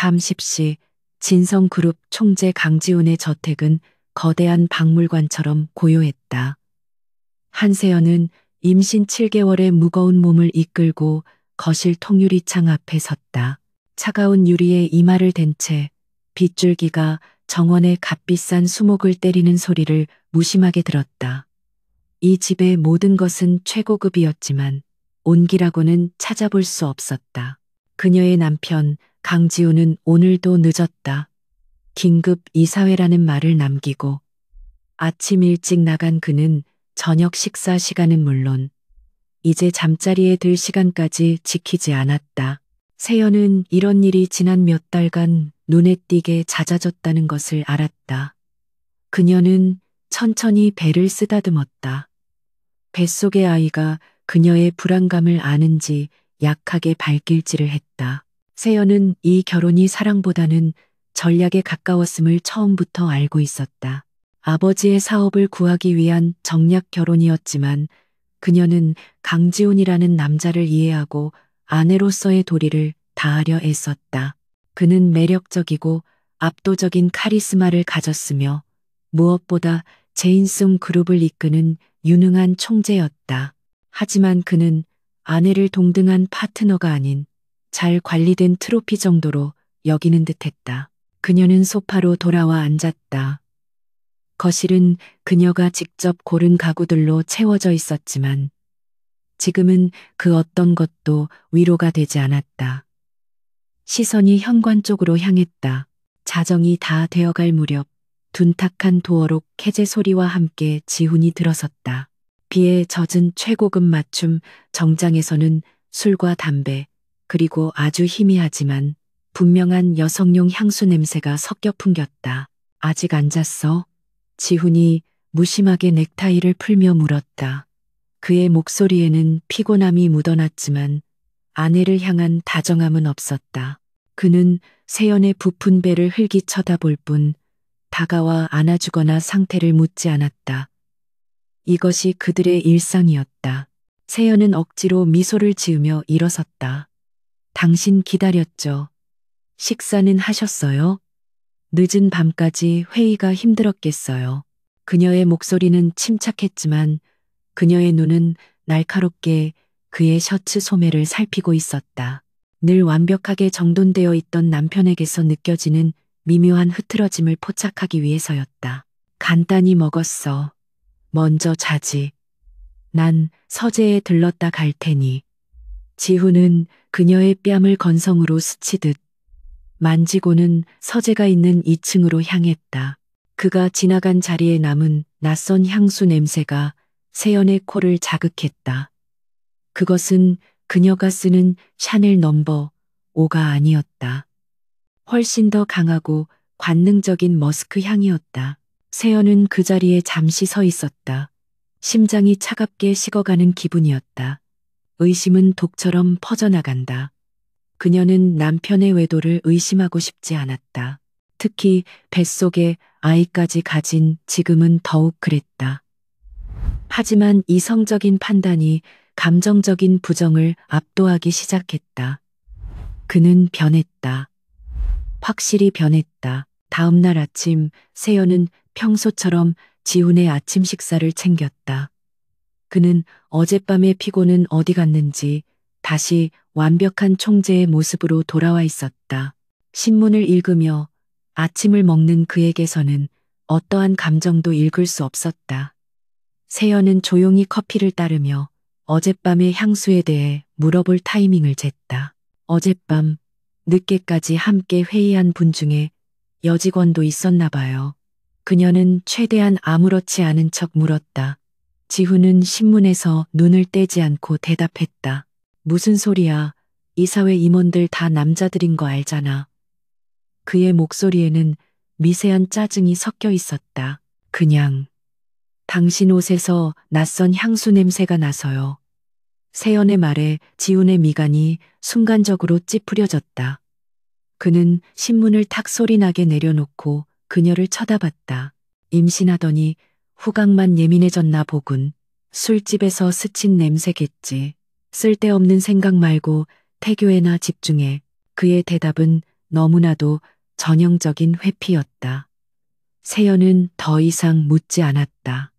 밤 10시 진성그룹 총재 강지훈의 저택은 거대한 박물관처럼 고요했다. 한세연은 임신 7개월의 무거운 몸을 이끌고 거실 통유리창 앞에 섰다. 차가운 유리에 이마를 댄 채 빗줄기가 정원의 값비싼 수목을 때리는 소리를 무심하게 들었다. 이 집의 모든 것은 최고급이었지만 온기라고는 찾아볼 수 없었다. 그녀의 남편 강지훈은 오늘도 늦었다. 긴급 이사회라는 말을 남기고 아침 일찍 나간 그는 저녁 식사 시간은 물론 이제 잠자리에 들 시간까지 지키지 않았다. 세연은 이런 일이 지난 몇 달간 눈에 띄게 잦아졌다는 것을 알았다. 그녀는 천천히 배를 쓰다듬었다. 뱃속의 아이가 그녀의 불안감을 아는지 약하게 발길질을 했다. 세연은 이 결혼이 사랑보다는 전략에 가까웠음을 처음부터 알고 있었다. 아버지의 사업을 구하기 위한 정략 결혼이었지만 그녀는 강지훈이라는 남자를 이해하고 아내로서의 도리를 다하려 애썼다. 그는 매력적이고 압도적인 카리스마를 가졌으며 무엇보다 제인송 그룹을 이끄는 유능한 총재였다. 하지만 그는 아내를 동등한 파트너가 아닌 잘 관리된 트로피 정도로 여기는 듯했다. 그녀는 소파로 돌아와 앉았다. 거실은 그녀가 직접 고른 가구들로 채워져 있었지만 지금은 그 어떤 것도 위로가 되지 않았다. 시선이 현관 쪽으로 향했다. 자정이 다 되어갈 무렵 둔탁한 도어록 해제 소리와 함께 지훈이 들어섰다. 비에 젖은 최고급 맞춤 정장에서는 술과 담배 그리고 아주 희미하지만 분명한 여성용 향수 냄새가 섞여 풍겼다. 아직 안 잤어? 지훈이 무심하게 넥타이를 풀며 물었다. 그의 목소리에는 피곤함이 묻어났지만 아내를 향한 다정함은 없었다. 그는 세연의 부푼 배를 흘기 쳐다볼 뿐 다가와 안아주거나 상태를 묻지 않았다. 이것이 그들의 일상이었다. 세연은 억지로 미소를 지으며 일어섰다. 당신 기다렸죠. 식사는 하셨어요? 늦은 밤까지 회의가 힘들었겠어요. 그녀의 목소리는 침착했지만 그녀의 눈은 날카롭게 그의 셔츠 소매를 살피고 있었다. 늘 완벽하게 정돈되어 있던 남편에게서 느껴지는 미묘한 흐트러짐을 포착하기 위해서였다. 간단히 먹었어. 먼저 자지. 난 서재에 들렀다 갈 테니. 지훈은 그녀의 뺨을 건성으로 스치듯 만지고는 서재가 있는 2층으로 향했다. 그가 지나간 자리에 남은 낯선 향수 냄새가 세연의 코를 자극했다. 그것은 그녀가 쓰는 샤넬 넘버 5가 아니었다. 훨씬 더 강하고 관능적인 머스크 향이었다. 세연은 그 자리에 잠시 서 있었다. 심장이 차갑게 식어가는 기분이었다. 의심은 독처럼 퍼져나간다. 그녀는 남편의 외도를 의심하고 싶지 않았다. 특히 뱃속에 아이까지 가진 지금은 더욱 그랬다. 하지만 이성적인 판단이 감정적인 부정을 압도하기 시작했다. 그는 변했다. 확실히 변했다. 다음 날 아침 세연은 평소처럼 지훈의 아침 식사를 챙겼다. 그는 어젯밤의 피곤은 어디 갔는지 다시 완벽한 총재의 모습으로 돌아와 있었다. 신문을 읽으며 아침을 먹는 그에게서는 어떠한 감정도 읽을 수 없었다. 세연은 조용히 커피를 따르며 어젯밤의 향수에 대해 물어볼 타이밍을 쟀다. 어젯밤 늦게까지 함께 회의한 분 중에 여직원도 있었나 봐요. 그녀는 최대한 아무렇지 않은 척 물었다. 지훈은 신문에서 눈을 떼지 않고 대답했다. 무슨 소리야. 이사회 임원들 다 남자들인 거 알잖아. 그의 목소리에는 미세한 짜증이 섞여 있었다. 그냥 당신 옷에서 낯선 향수 냄새가 나서요. 세연의 말에 지훈의 미간이 순간적으로 찌푸려졌다. 그는 신문을 탁 소리나게 내려놓고 그녀를 쳐다봤다. 임신하더니 후각만 예민해졌나 보군. 술집에서 스친 냄새겠지. 쓸데없는 생각 말고 태교에나 집중해. 그의 대답은 너무나도 전형적인 회피였다. 세연은 더 이상 묻지 않았다.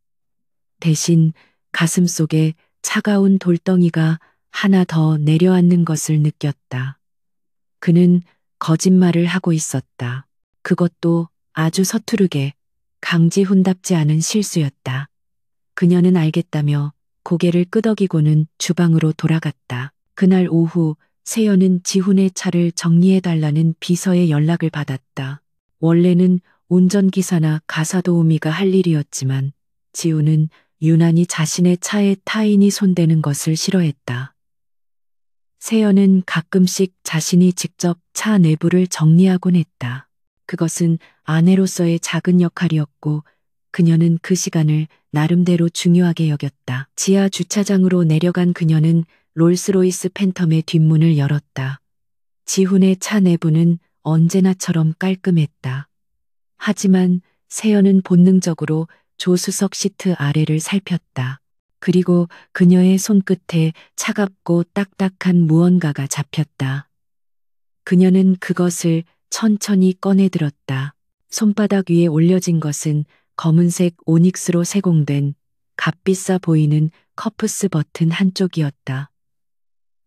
대신 가슴속에 차가운 돌덩이가 하나 더 내려앉는 것을 느꼈다. 그는 거짓말을 하고 있었다. 그것도 아주 서투르게 강지훈답지 않은 실수였다. 그녀는 알겠다며 고개를 끄덕이고는 주방으로 돌아갔다. 그날 오후 세연은 지훈의 차를 정리해달라는 비서의 연락을 받았다. 원래는 운전기사나 가사도우미가 할 일이었지만 지훈은 유난히 자신의 차에 타인이 손대는 것을 싫어했다. 세연은 가끔씩 자신이 직접 차 내부를 정리하곤 했다. 그것은 아내로서의 작은 역할이었고 그녀는 그 시간을 나름대로 중요하게 여겼다. 지하 주차장으로 내려간 그녀는 롤스로이스 팬텀의 뒷문을 열었다. 지훈의 차 내부는 언제나처럼 깔끔했다. 하지만 세연은 본능적으로 조수석 시트 아래를 살폈다. 그리고 그녀의 손끝에 차갑고 딱딱한 무언가가 잡혔다. 그녀는 그것을 천천히 꺼내들었다. 손바닥 위에 올려진 것은 검은색 오닉스로 세공된 값비싸 보이는 커프스 버튼 한쪽이었다.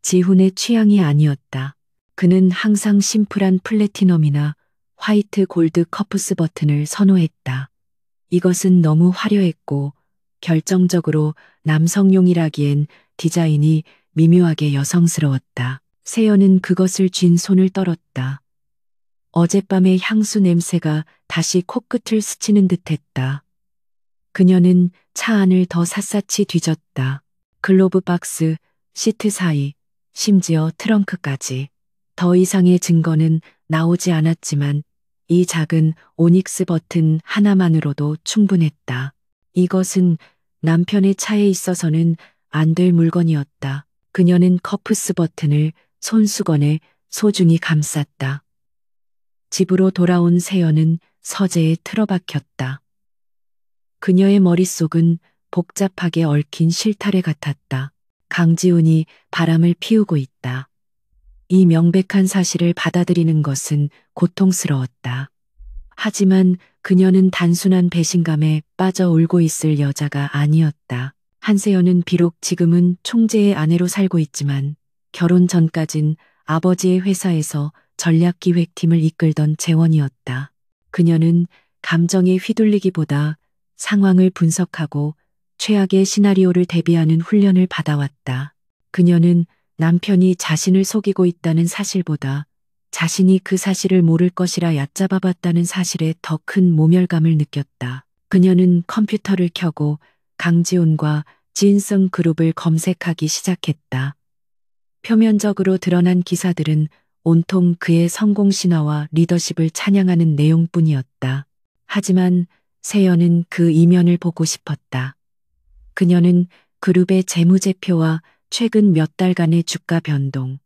지훈의 취향이 아니었다. 그는 항상 심플한 플래티넘이나 화이트 골드 커프스 버튼을 선호했다. 이것은 너무 화려했고 결정적으로 남성용이라기엔 디자인이 미묘하게 여성스러웠다. 세연은 그것을 쥔 손을 떨었다. 어젯밤의 향수 냄새가 다시 코끝을 스치는 듯했다. 그녀는 차 안을 더 샅샅이 뒤졌다. 글로브 박스, 시트 사이, 심지어 트렁크까지. 더 이상의 증거는 나오지 않았지만 이 작은 오닉스 버튼 하나만으로도 충분했다. 이것은 남편의 차에 있어서는 안 될 물건이었다. 그녀는 커프스 버튼을 손수건에 소중히 감쌌다. 집으로 돌아온 세연은 서재에 틀어박혔다. 그녀의 머릿속은 복잡하게 얽힌 실타래 같았다. 강지훈이 바람을 피우고 있다. 이 명백한 사실을 받아들이는 것은 고통스러웠다. 하지만 그녀는 단순한 배신감에 빠져 울고 있을 여자가 아니었다. 한세연은 비록 지금은 총재의 아내로 살고 있지만 결혼 전까진 아버지의 회사에서 전략기획팀을 이끌던 재원이었다. 그녀는 감정에 휘둘리기보다 상황을 분석하고 최악의 시나리오를 대비하는 훈련을 받아왔다. 그녀는 남편이 자신을 속이고 있다는 사실보다 자신이 그 사실을 모를 것이라 얕잡아봤다는 사실에 더 큰 모멸감을 느꼈다. 그녀는 컴퓨터를 켜고 강지훈과 지인성 그룹을 검색하기 시작했다. 표면적으로 드러난 기사들은 온통 그의 성공 신화와 리더십을 찬양하는 내용뿐이었다. 하지만 세연은 그 이면을 보고 싶었다. 그녀는 그룹의 재무제표와 최근 몇 달간의 주가 변동,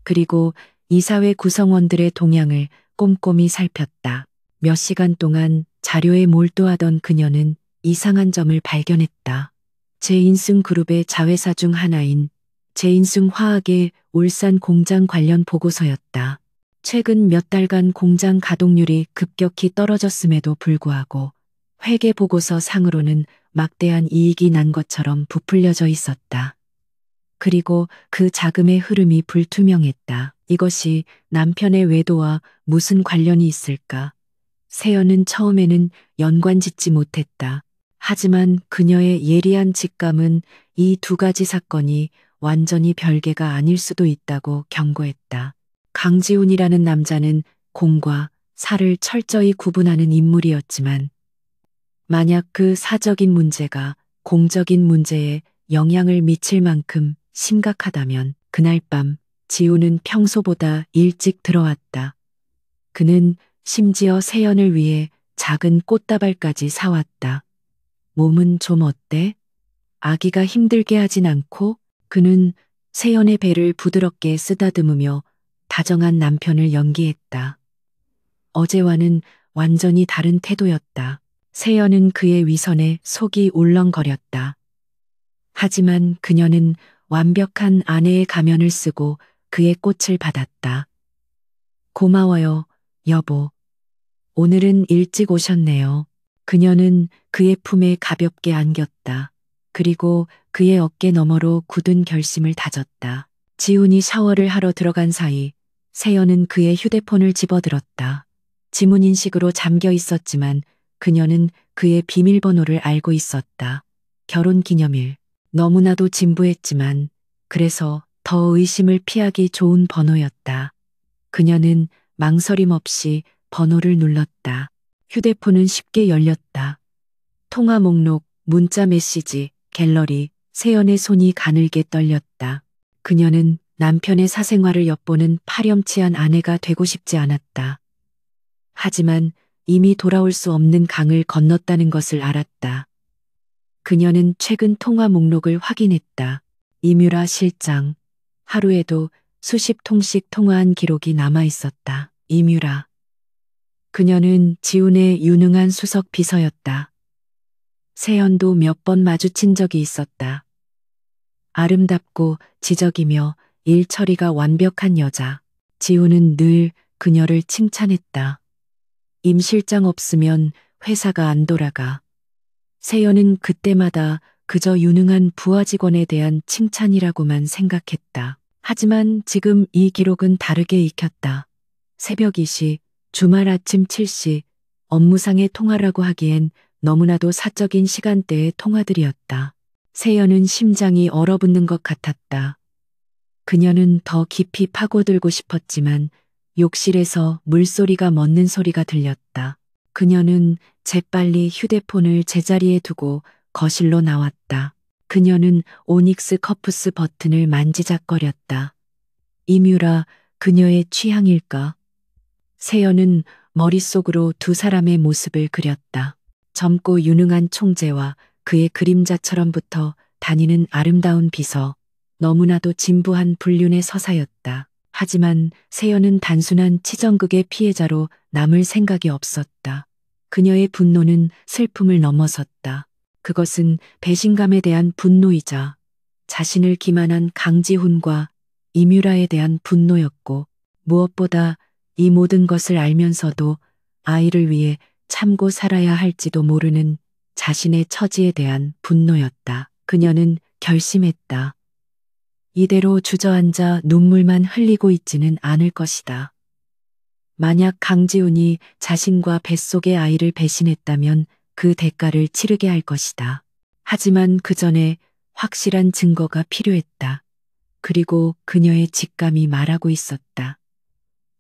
그리고 이사회 구성원들의 동향을 꼼꼼히 살폈다. 몇 시간 동안 자료에 몰두하던 그녀는 이상한 점을 발견했다. 제인승 그룹의 자회사 중 하나인 제인승 화학의 울산 공장 관련 보고서였다. 최근 몇 달간 공장 가동률이 급격히 떨어졌음에도 불구하고 회계 보고서 상으로는 막대한 이익이 난 것처럼 부풀려져 있었다. 그리고 그 자금의 흐름이 불투명했다. 이것이 남편의 외도와 무슨 관련이 있을까? 세연은 처음에는 연관짓지 못했다. 하지만 그녀의 예리한 직감은 이 두 가지 사건이 완전히 별개가 아닐 수도 있다고 경고했다. 강지훈이라는 남자는 공과 사를 철저히 구분하는 인물이었지만 만약 그 사적인 문제가 공적인 문제에 영향을 미칠 만큼 심각하다면 그날 밤 지훈은 평소보다 일찍 들어왔다. 그는 심지어 세연을 위해 작은 꽃다발까지 사왔다. 몸은 좀 어때? 아기가 힘들게 하진 않고? 그는 세연의 배를 부드럽게 쓰다듬으며 다정한 남편을 연기했다. 어제와는 완전히 다른 태도였다. 세연은 그의 위선에 속이 울렁거렸다. 하지만 그녀는 완벽한 아내의 가면을 쓰고 그의 꽃을 받았다. 고마워요, 여보. 오늘은 일찍 오셨네요. 그녀는 그의 품에 가볍게 안겼다. 그리고 그의 어깨 너머로 굳은 결심을 다졌다. 지훈이 샤워를 하러 들어간 사이 세연은 그의 휴대폰을 집어들었다. 지문인식으로 잠겨 있었지만 그녀는 그의 비밀번호를 알고 있었다. 결혼기념일. 너무나도 진부했지만 그래서 더 의심을 피하기 좋은 번호였다. 그녀는 망설임 없이 번호를 눌렀다. 휴대폰은 쉽게 열렸다. 통화 목록, 문자 메시지, 갤러리, 세연의 손이 가늘게 떨렸다. 그녀는 남편의 사생활을 엿보는 파렴치한 아내가 되고 싶지 않았다. 하지만 이미 돌아올 수 없는 강을 건넜다는 것을 알았다. 그녀는 최근 통화 목록을 확인했다. 이뮤라 실장. 하루에도 수십 통씩 통화한 기록이 남아 있었다. 이뮤라. 그녀는 지훈의 유능한 수석 비서였다. 세연도 몇 번 마주친 적이 있었다. 아름답고 지적이며 일 처리가 완벽한 여자. 지훈은 늘 그녀를 칭찬했다. 임 실장 없으면 회사가 안 돌아가. 세연은 그때마다 그저 유능한 부하 직원에 대한 칭찬이라고만 생각했다. 하지만 지금 이 기록은 다르게 익혔다. 새벽 2시, 주말 아침 7시, 업무상의 통화라고 하기엔 너무나도 사적인 시간대의 통화들이었다. 세연은 심장이 얼어붙는 것 같았다. 그녀는 더 깊이 파고들고 싶었지만 욕실에서 물소리가 멎는 소리가 들렸다. 그녀는 재빨리 휴대폰을 제자리에 두고 거실로 나왔다. 그녀는 오닉스 커프스 버튼을 만지작거렸다. 이뮤라, 그녀의 취향일까? 세연은 머릿속으로 두 사람의 모습을 그렸다. 젊고 유능한 총재와 그의 그림자처럼부터 다니는 아름다운 비서, 너무나도 진부한 불륜의 서사였다. 하지만 세연은 단순한 치정극의 피해자로 남을 생각이 없었다. 그녀의 분노는 슬픔을 넘어섰다. 그것은 배신감에 대한 분노이자 자신을 기만한 강지훈과 이뮤라에 대한 분노였고 무엇보다 이 모든 것을 알면서도 아이를 위해 참고 살아야 할지도 모르는 자신의 처지에 대한 분노였다. 그녀는 결심했다. 이대로 주저앉아 눈물만 흘리고 있지는 않을 것이다. 만약 강지훈이 자신과 뱃속의 아이를 배신했다면 그 대가를 치르게 할 것이다. 하지만 그 전에 확실한 증거가 필요했다. 그리고 그녀의 직감이 말하고 있었다.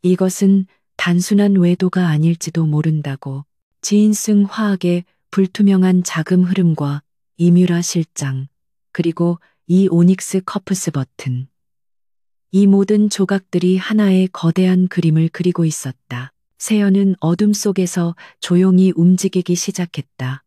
이것은 단순한 외도가 아닐지도 모른다고. 지인승 화학의 불투명한 자금 흐름과 이뮤라 실장, 그리고 이 오닉스 커프스 버튼. 이 모든 조각들이 하나의 거대한 그림을 그리고 있었다. 세연은 어둠 속에서 조용히 움직이기 시작했다.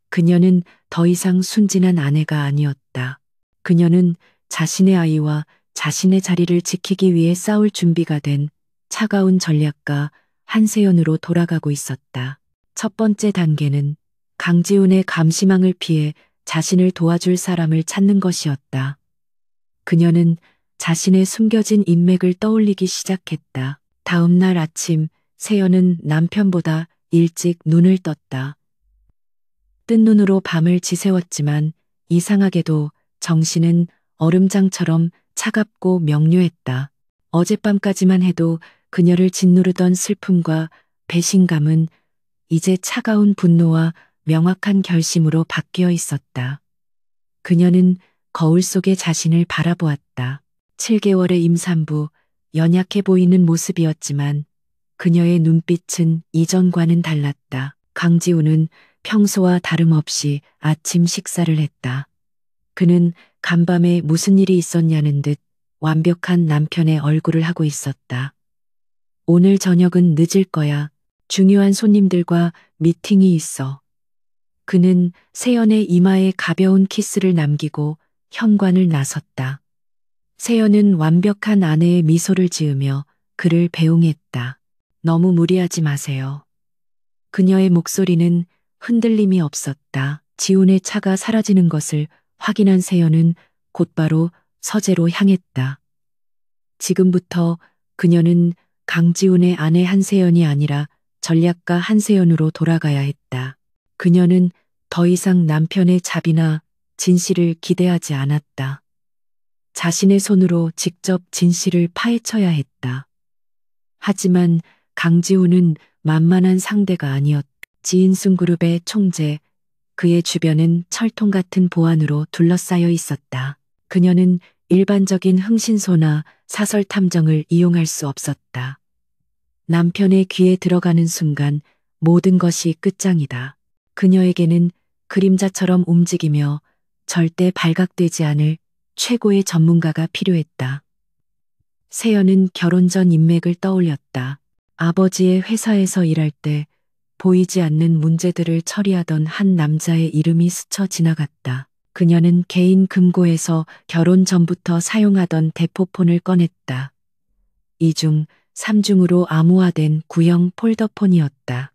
그녀는 더 이상 순진한 아내가 아니었다. 그녀는 자신의 아이와 자신의 자리를 지키기 위해 싸울 준비가 된 차가운 전략가 한세연으로 돌아가고 있었다. 첫 번째 단계는 강지훈의 감시망을 피해 자신을 도와줄 사람을 찾는 것이었다. 그녀는 자신의 숨겨진 인맥을 떠올리기 시작했다. 다음 날 아침 세연은 남편보다 일찍 눈을 떴다. 뜬 눈으로 밤을 지새웠지만 이상하게도 정신은 얼음장처럼 차갑고 명료했다. 어젯밤까지만 해도 그녀를 짓누르던 슬픔과 배신감은 이제 차가운 분노와 명확한 결심으로 바뀌어 있었다. 그녀는 거울 속에 자신을 바라보았다. 7개월의 임산부, 연약해 보이는 모습이었지만 그녀의 눈빛은 이전과는 달랐다. 강지훈은 평소와 다름없이 아침 식사를 했다. 그는 간밤에 무슨 일이 있었냐는 듯 완벽한 남편의 얼굴을 하고 있었다. 오늘 저녁은 늦을 거야. 중요한 손님들과 미팅이 있어. 그는 세연의 이마에 가벼운 키스를 남기고 현관을 나섰다. 세연은 완벽한 아내의 미소를 지으며 그를 배웅했다. 너무 무리하지 마세요. 그녀의 목소리는 흔들림이 없었다. 지훈의 차가 사라지는 것을 확인한 세연은 곧바로 서재로 향했다. 지금부터 그녀는 강지훈의 아내 한세연이 아니라 전략가 한세연으로 돌아가야 했다. 그녀는 더 이상 남편의 자비나 진실을 기대하지 않았다. 자신의 손으로 직접 진실을 파헤쳐야 했다. 하지만 강지훈은 만만한 상대가 아니었다. 지인순 그룹의 총재, 그의 주변은 철통 같은 보안으로 둘러싸여 있었다. 그녀는 일반적인 흥신소나 사설 탐정을 이용할 수 없었다. 남편의 귀에 들어가는 순간 모든 것이 끝장이다. 그녀에게는 그림자처럼 움직이며 절대 발각되지 않을 최고의 전문가가 필요했다. 세연은 결혼 전 인맥을 떠올렸다. 아버지의 회사에서 일할 때 보이지 않는 문제들을 처리하던 한 남자의 이름이 스쳐 지나갔다. 그녀는 개인 금고에서 결혼 전부터 사용하던 대포폰을 꺼냈다. 2중, 3중으로 암호화된 구형 폴더폰이었다.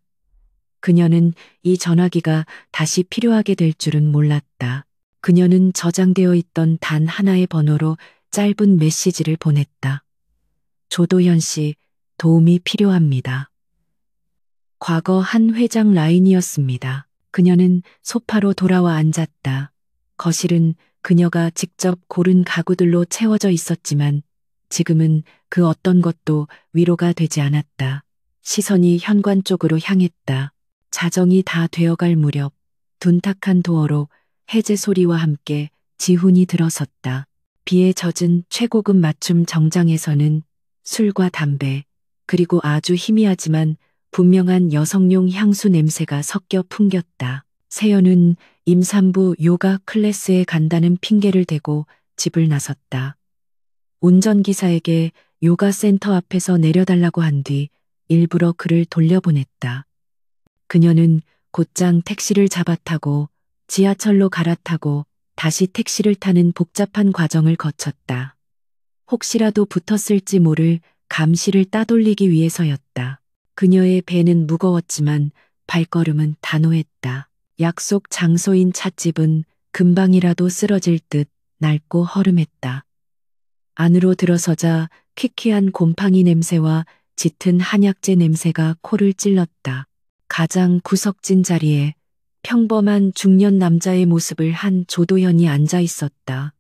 그녀는 이 전화기가 다시 필요하게 될 줄은 몰랐다. 그녀는 저장되어 있던 단 하나의 번호로 짧은 메시지를 보냈다. 조도현 씨, 도움이 필요합니다. 과거 한 회장 라인이었습니다. 그녀는 소파로 돌아와 앉았다. 거실은 그녀가 직접 고른 가구들로 채워져 있었지만 지금은 그 어떤 것도 위로가 되지 않았다. 시선이 현관 쪽으로 향했다. 자정이 다 되어갈 무렵 둔탁한 도어로 해제 소리와 함께 지훈이 들어섰다. 비에 젖은 최고급 맞춤 정장에서는 술과 담배, 그리고 아주 희미하지만 분명한 여성용 향수 냄새가 섞여 풍겼다. 세연은 임산부 요가 클래스에 간다는 핑계를 대고 집을 나섰다. 운전기사에게 요가 센터 앞에서 내려달라고 한 뒤 일부러 그를 돌려보냈다. 그녀는 곧장 택시를 잡아타고 지하철로 갈아타고 다시 택시를 타는 복잡한 과정을 거쳤다. 혹시라도 붙었을지 모를 감시를 따돌리기 위해서였다. 그녀의 배는 무거웠지만 발걸음은 단호했다. 약속 장소인 찻집은 금방이라도 쓰러질 듯 낡고 허름했다. 안으로 들어서자 퀴퀴한 곰팡이 냄새와 짙은 한약재 냄새가 코를 찔렀다. 가장 구석진 자리에 평범한 중년 남자의 모습을 한 조도현이 앉아 있었다.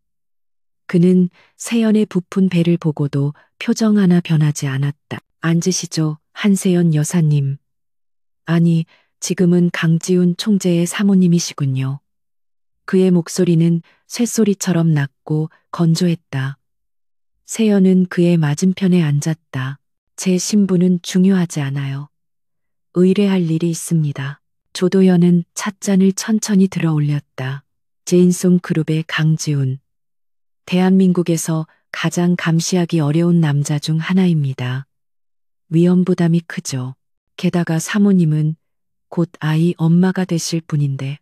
그는 세연의 부푼 배를 보고도 표정 하나 변하지 않았다. 앉으시죠, 한세연 여사님. 아니, 지금은 강지훈 총재의 사모님이시군요. 그의 목소리는 쇳소리처럼 낮고 건조했다. 세연은 그의 맞은편에 앉았다. 제 신분은 중요하지 않아요. 의뢰할 일이 있습니다. 조도현은 찻잔을 천천히 들어 올렸다. 제인송 그룹의 강지훈. 대한민국에서 가장 감시하기 어려운 남자 중 하나입니다. 위험 부담이 크죠. 게다가 사모님은 곧 아이 엄마가 되실 분인데.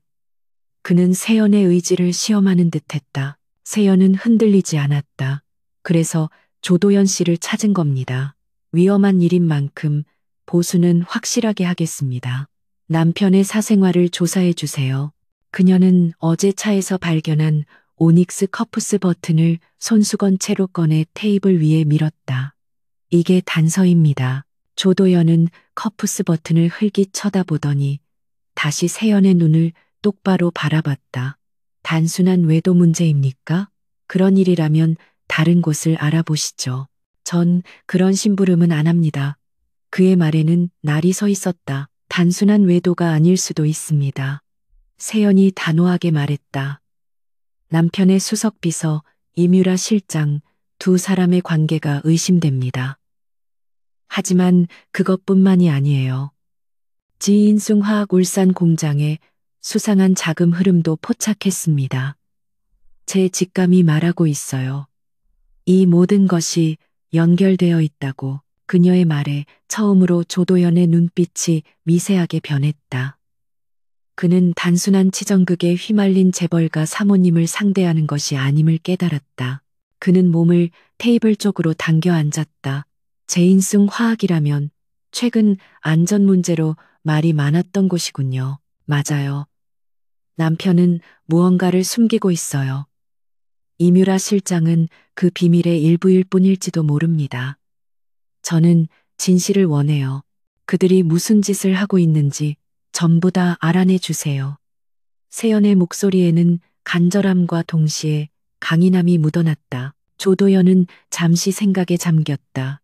그는 세연의 의지를 시험하는 듯했다. 세연은 흔들리지 않았다. 그래서 조도현 씨를 찾은 겁니다. 위험한 일인 만큼 보수는 확실하게 하겠습니다. 남편의 사생활을 조사해 주세요. 그녀는 어제 차에서 발견한 오닉스 커프스 버튼을 손수건 채로 꺼내 테이블 위에 밀었다. 이게 단서입니다. 조도현은 커프스 버튼을 흘깃 쳐다보더니 다시 세연의 눈을 똑바로 바라봤다. 단순한 외도 문제입니까? 그런 일이라면 다른 곳을 알아보시죠. 전 그런 심부름은 안 합니다. 그의 말에는 날이 서 있었다. 단순한 외도가 아닐 수도 있습니다. 세연이 단호하게 말했다. 남편의 수석비서 이뮤라 실장, 두 사람의 관계가 의심됩니다. 하지만 그것뿐만이 아니에요. 지인숭 화학 울산 공장에 수상한 자금 흐름도 포착했습니다. 제 직감이 말하고 있어요. 이 모든 것이 연결되어 있다고. 그녀의 말에 처음으로 조도연의 눈빛이 미세하게 변했다. 그는 단순한 치정극에 휘말린 재벌가 사모님을 상대하는 것이 아님을 깨달았다. 그는 몸을 테이블 쪽으로 당겨 앉았다. 제인숭 화학이라면 최근 안전 문제로 말이 많았던 곳이군요. 맞아요. 남편은 무언가를 숨기고 있어요. 이뮤라 실장은 그 비밀의 일부일 뿐일지도 모릅니다. 저는 진실을 원해요. 그들이 무슨 짓을 하고 있는지 전부 다 알아내 주세요. 세연의 목소리에는 간절함과 동시에 강인함이 묻어났다. 조도연은 잠시 생각에 잠겼다.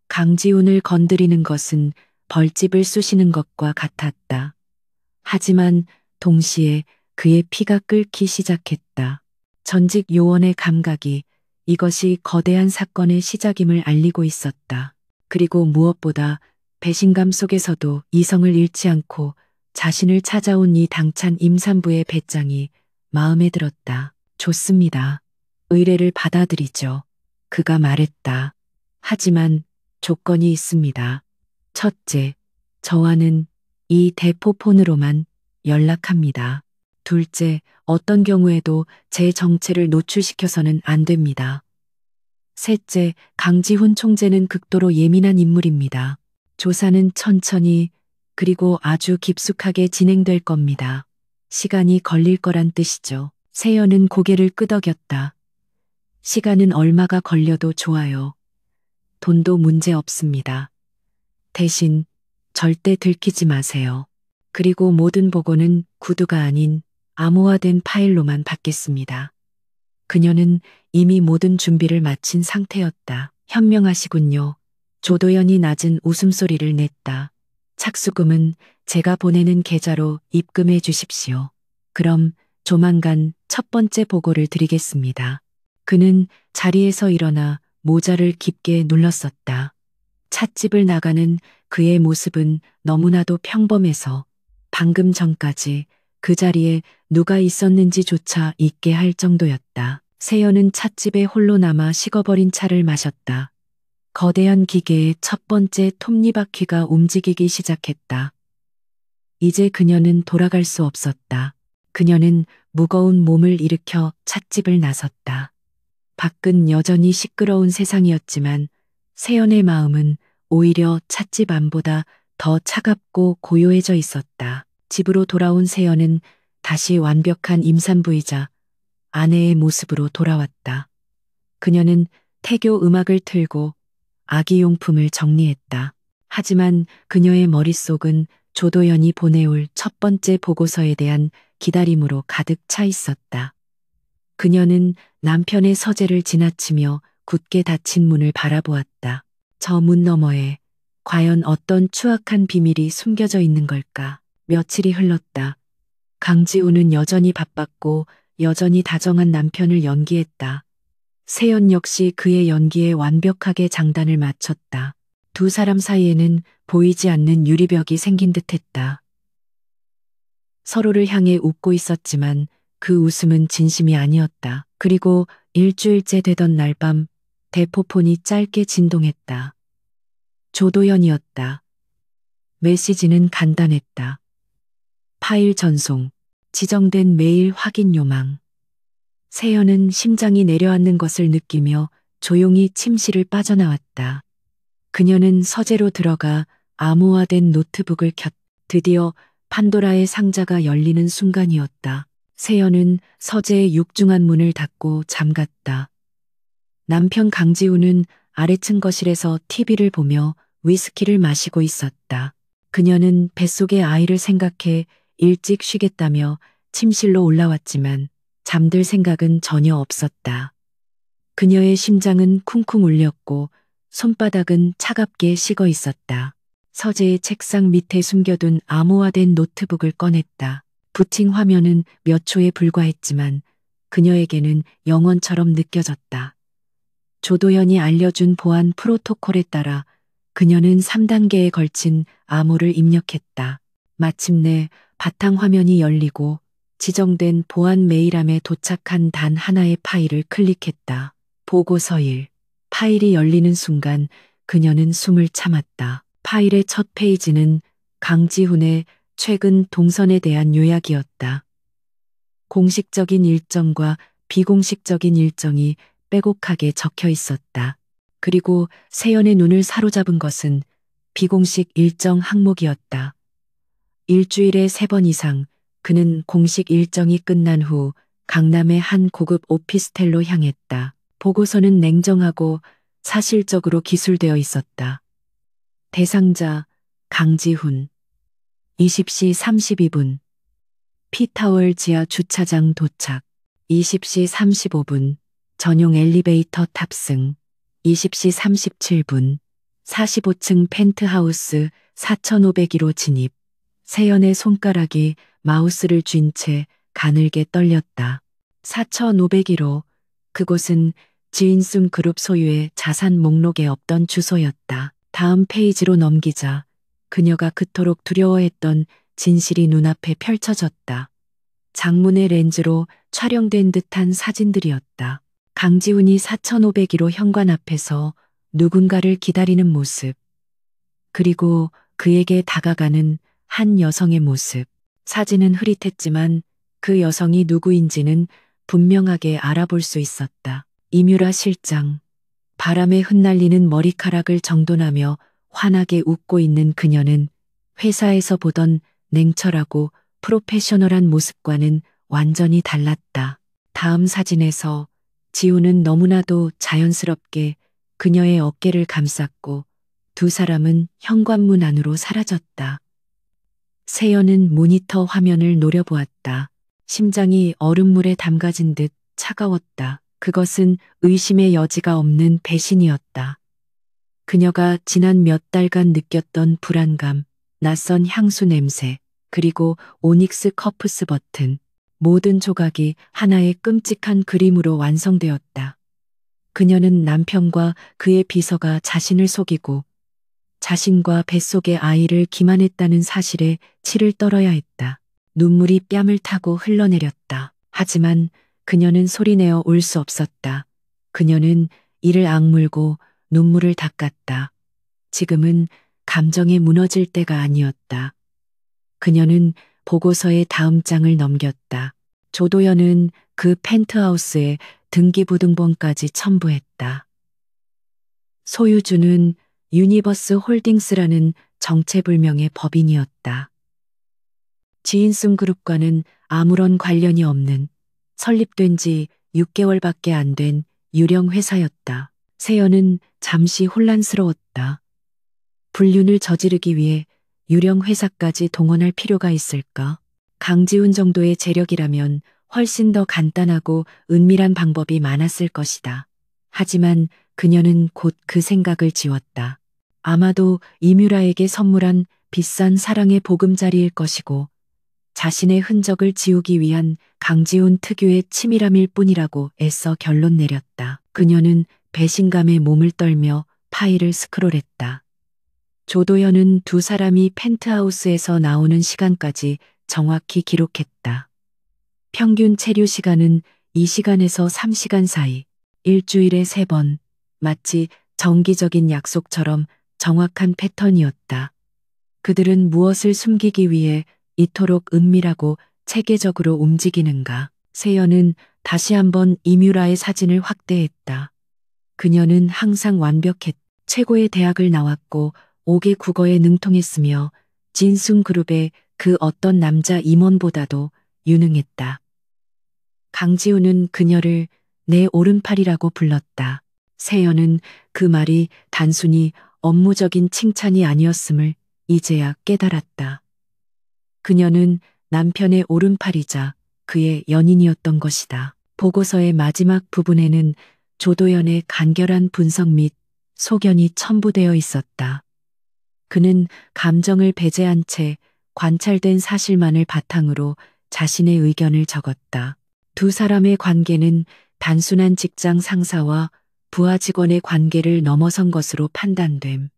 강지훈을 건드리는 것은 벌집을 쑤시는 것과 같았다. 하지만 동시에 그의 피가 끓기 시작했다. 전직 요원의 감각이 이것이 거대한 사건의 시작임을 알리고 있었다. 그리고 무엇보다 배신감 속에서도 이성을 잃지 않고 자신을 찾아온 이 당찬 임산부의 배짱이 마음에 들었다. 좋습니다. 의뢰를 받아들이죠. 그가 말했다. 하지만 조건이 있습니다. 첫째, 저와는 이 대포폰으로만 연락합니다. 둘째, 어떤 경우에도 제 정체를 노출시켜서는 안 됩니다. 셋째, 강지훈 총재는 극도로 예민한 인물입니다. 조사는 천천히 그리고 아주 깊숙하게 진행될 겁니다. 시간이 걸릴 거란 뜻이죠. 세연은 고개를 끄덕였다. 시간은 얼마가 걸려도 좋아요. 돈도 문제 없습니다. 대신 절대 들키지 마세요. 그리고 모든 보고는 구두가 아닌 암호화된 파일로만 받겠습니다. 그녀는 이미 모든 준비를 마친 상태였다. 현명하시군요. 조도연이 낮은 웃음소리를 냈다. 착수금은 제가 보내는 계좌로 입금해 주십시오. 그럼 조만간 첫 번째 보고를 드리겠습니다. 그는 자리에서 일어나 모자를 깊게 눌렀었다. 찻집을 나가는 그의 모습은 너무나도 평범해서 방금 전까지 그 자리에 누가 있었는지조차 잊게 할 정도였다. 세연은 찻집에 홀로 남아 식어버린 차를 마셨다. 거대한 기계의 첫 번째 톱니바퀴가 움직이기 시작했다. 이제 그녀는 돌아갈 수 없었다. 그녀는 무거운 몸을 일으켜 찻집을 나섰다. 밖은 여전히 시끄러운 세상이었지만 세연의 마음은 오히려 찻집 안보다 더 차갑고 고요해져 있었다. 집으로 돌아온 세연은 다시 완벽한 임산부이자 아내의 모습으로 돌아왔다. 그녀는 태교 음악을 틀고 아기용품을 정리했다. 하지만 그녀의 머릿속은 조도연이 보내올 첫 번째 보고서에 대한 기다림으로 가득 차 있었다. 그녀는 남편의 서재를 지나치며 굳게 닫힌 문을 바라보았다. 저 문 너머에 과연 어떤 추악한 비밀이 숨겨져 있는 걸까? 며칠이 흘렀다. 강지우는 여전히 바빴고 여전히 다정한 남편을 연기했다. 세연 역시 그의 연기에 완벽하게 장단을 맞췄다. 두 사람 사이에는 보이지 않는 유리벽이 생긴 듯했다. 서로를 향해 웃고 있었지만 그 웃음은 진심이 아니었다. 그리고 일주일째 되던 날 밤 대포폰이 짧게 진동했다. 조도연이었다. 메시지는 간단했다. 파일 전송, 지정된 메일 확인 요망. 세연은 심장이 내려앉는 것을 느끼며 조용히 침실을 빠져나왔다. 그녀는 서재로 들어가 암호화된 노트북을 드디어 판도라의 상자가 열리는 순간이었다. 세연은 서재의 육중한 문을 닫고 잠갔다. 남편 강지우는 아래층 거실에서 TV를 보며 위스키를 마시고 있었다. 그녀는 뱃속의 아이를 생각해 일찍 쉬겠다며 침실로 올라왔지만 잠들 생각은 전혀 없었다. 그녀의 심장은 쿵쿵 울렸고 손바닥은 차갑게 식어 있었다. 서재의 책상 밑에 숨겨둔 암호화된 노트북을 꺼냈다. 부팅 화면은 몇 초에 불과했지만 그녀에게는 영원처럼 느껴졌다. 조도연이 알려준 보안 프로토콜에 따라 그녀는 3단계에 걸친 암호를 입력했다. 마침내 바탕화면이 열리고 지정된 보안 메일함에 도착한 단 하나의 파일을 클릭했다. 보고서 1. 파일이 열리는 순간 그녀는 숨을 참았다. 파일의 첫 페이지는 강지훈의 최근 동선에 대한 요약이었다. 공식적인 일정과 비공식적인 일정이 빼곡하게 적혀 있었다. 그리고 세연의 눈을 사로잡은 것은 비공식 일정 항목이었다. 일주일에 3번 이상 그는 공식 일정이 끝난 후 강남의 한 고급 오피스텔로 향했다. 보고서는 냉정하고 사실적으로 기술되어 있었다. 대상자 강지훈. 20시 32분. 피타월 지하 주차장 도착. 20시 35분. 전용 엘리베이터 탑승. 20시 37분. 45층 펜트하우스 4501호 진입. 세연의 손가락이 마우스를 쥔 채 가늘게 떨렸다. 4501호. 그곳은 지인숨 그룹 소유의 자산 목록에 없던 주소였다. 다음 페이지로 넘기자 그녀가 그토록 두려워했던 진실이 눈앞에 펼쳐졌다. 장문의 렌즈로 촬영된 듯한 사진들이었다. 강지훈이 4501호 현관 앞에서 누군가를 기다리는 모습. 그리고 그에게 다가가는 한 여성의 모습. 사진은 흐릿했지만 그 여성이 누구인지는 분명하게 알아볼 수 있었다. 이뮤라 실장. 바람에 흩날리는 머리카락을 정돈하며 환하게 웃고 있는 그녀는 회사에서 보던 냉철하고 프로페셔널한 모습과는 완전히 달랐다. 다음 사진에서 지우는 너무나도 자연스럽게 그녀의 어깨를 감쌌고 두 사람은 현관문 안으로 사라졌다. 세연은 모니터 화면을 노려보았다. 심장이 얼음물에 담가진 듯 차가웠다. 그것은 의심의 여지가 없는 배신이었다. 그녀가 지난 몇 달간 느꼈던 불안감, 낯선 향수 냄새, 그리고 오닉스 커프스 버튼, 모든 조각이 하나의 끔찍한 그림으로 완성되었다. 그녀는 남편과 그의 비서가 자신을 속이고 자신과 뱃속의 아이를 기만했다는 사실에 치를 떨어야 했다. 눈물이 뺨을 타고 흘러내렸다. 하지만 그녀는 소리내어 울 수 없었다. 그녀는 이를 악물고 눈물을 닦았다. 지금은 감정에 무너질 때가 아니었다. 그녀는 보고서의 다음 장을 넘겼다. 조도연은 그 펜트하우스에 등기부등본까지 첨부했다. 소유주는 유니버스 홀딩스라는 정체불명의 법인이었다. 지인숨 그룹과는 아무런 관련이 없는 설립된 지 6개월밖에 안 된 유령 회사였다. 세연은 잠시 혼란스러웠다. 불륜을 저지르기 위해 유령 회사까지 동원할 필요가 있을까? 강지훈 정도의 재력이라면 훨씬 더 간단하고 은밀한 방법이 많았을 것이다. 하지만 그녀는 곧 그 생각을 지웠다. 아마도 이뮤라에게 선물한 비싼 사랑의 보금자리일 것이고 자신의 흔적을 지우기 위한 강지훈 특유의 치밀함일 뿐이라고 애써 결론 내렸다. 그녀는 배신감에 몸을 떨며 파일을 스크롤했다. 조도연은 두 사람이 펜트하우스에서 나오는 시간까지 정확히 기록했다. 평균 체류 시간은 2시간에서 3시간 사이, 일주일에 3번, 마치 정기적인 약속처럼 정확한 패턴이었다. 그들은 무엇을 숨기기 위해 이토록 은밀하고 체계적으로 움직이는가? 세연은 다시 한번 이뮤라의 사진을 확대했다. 그녀는 항상 완벽했, 최고의 대학을 나왔고 5개 국어에 능통했으며 진숭 그룹의 그 어떤 남자 임원보다도 유능했다. 강지훈은 그녀를 내 오른팔이라고 불렀다. 세연은 그 말이 단순히 업무적인 칭찬이 아니었음을 이제야 깨달았다. 그녀는 남편의 오른팔이자 그의 연인이었던 것이다. 보고서의 마지막 부분에는 조도연의 간결한 분석 및 소견이 첨부되어 있었다. 그는 감정을 배제한 채 관찰된 사실만을 바탕으로 자신의 의견을 적었다. 두 사람의 관계는 단순한 직장 상사와 부하 직원의 관계를 넘어선 것으로 판단됨.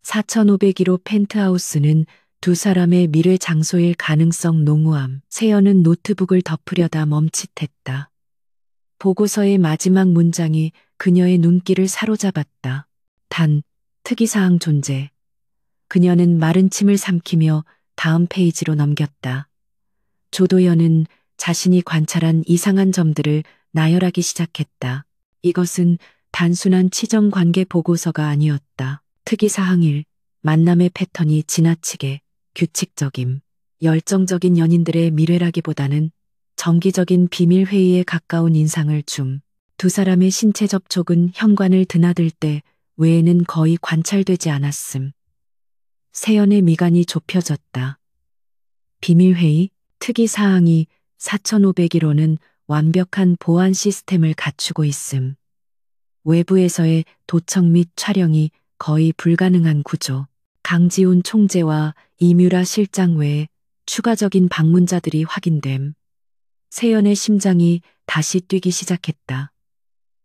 4501호 펜트하우스는 두 사람의 미래 장소일 가능성 농후함. 세연은 노트북을 덮으려다 멈칫했다. 보고서의 마지막 문장이 그녀의 눈길을 사로잡았다. 단, 특이사항 존재. 그녀는 마른 침을 삼키며 다음 페이지로 넘겼다. 조도연은 자신이 관찰한 이상한 점들을 나열하기 시작했다. 이것은 단순한 치정 관계 보고서가 아니었다. 특이사항 1. 만남의 패턴이 지나치게 규칙적임. 열정적인 연인들의 미래라기보다는 정기적인 비밀 회의에 가까운 인상을 줌. 두 사람의 신체 접촉은 현관을 드나들 때 외에는 거의 관찰되지 않았음. 세연의 미간이 좁혀졌다. 비밀회의, 특이사항이 4,501호는 완벽한 보안 시스템을 갖추고 있음. 외부에서의 도청 및 촬영이 거의 불가능한 구조. 강지훈 총재와 이뮤라 실장 외에 추가적인 방문자들이 확인됨. 세연의 심장이 다시 뛰기 시작했다.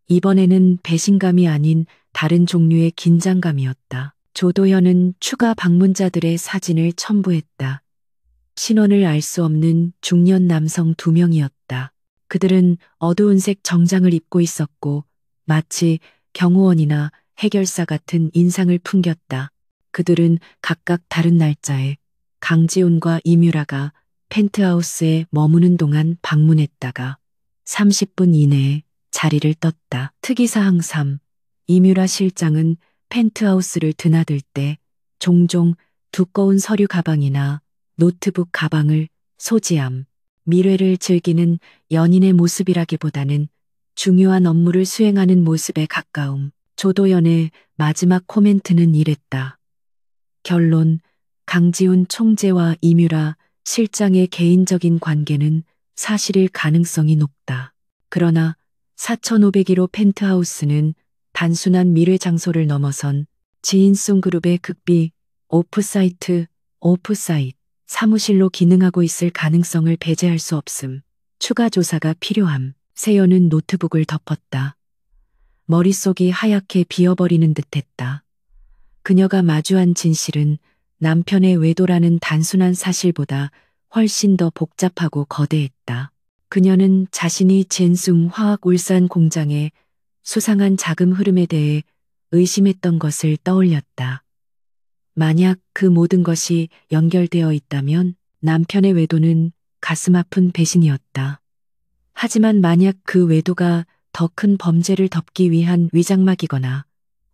이번에는 배신감이 아닌 다른 종류의 긴장감이었다. 조도현은 추가 방문자들의 사진을 첨부했다. 신원을 알 수 없는 중년 남성 2명이었다. 그들은 어두운색 정장을 입고 있었고 마치 경호원이나 해결사 같은 인상을 풍겼다. 그들은 각각 다른 날짜에 강지훈과 이뮤라가 펜트하우스에 머무는 동안 방문했다가 30분 이내에 자리를 떴다. 특이사항 3. 이뮤라 실장은 펜트하우스를 드나들 때 종종 두꺼운 서류 가방이나 노트북 가방을 소지함. 미래를 즐기는 연인의 모습이라기보다는 중요한 업무를 수행하는 모습에 가까움. 조도연의 마지막 코멘트는 이랬다. 결론, 강지훈 총재와 이뮤라 실장의 개인적인 관계는 사실일 가능성이 높다. 그러나 4,501호 펜트하우스는 단순한 미래 장소를 넘어선 지인송 그룹의 극비 오프사이트 사무실로 기능하고 있을 가능성을 배제할 수 없음. 추가 조사가 필요함. 세연은 노트북을 덮었다. 머릿속이 하얗게 비어버리는 듯했다. 그녀가 마주한 진실은 남편의 외도라는 단순한 사실보다 훨씬 더 복잡하고 거대했다. 그녀는 자신이 젠숭 화학울산 공장의 수상한 자금 흐름에 대해 의심했던 것을 떠올렸다. 만약 그 모든 것이 연결되어 있다면 남편의 외도는 가슴 아픈 배신이었다. 하지만 만약 그 외도가 더 큰 범죄를 덮기 위한 위장막이거나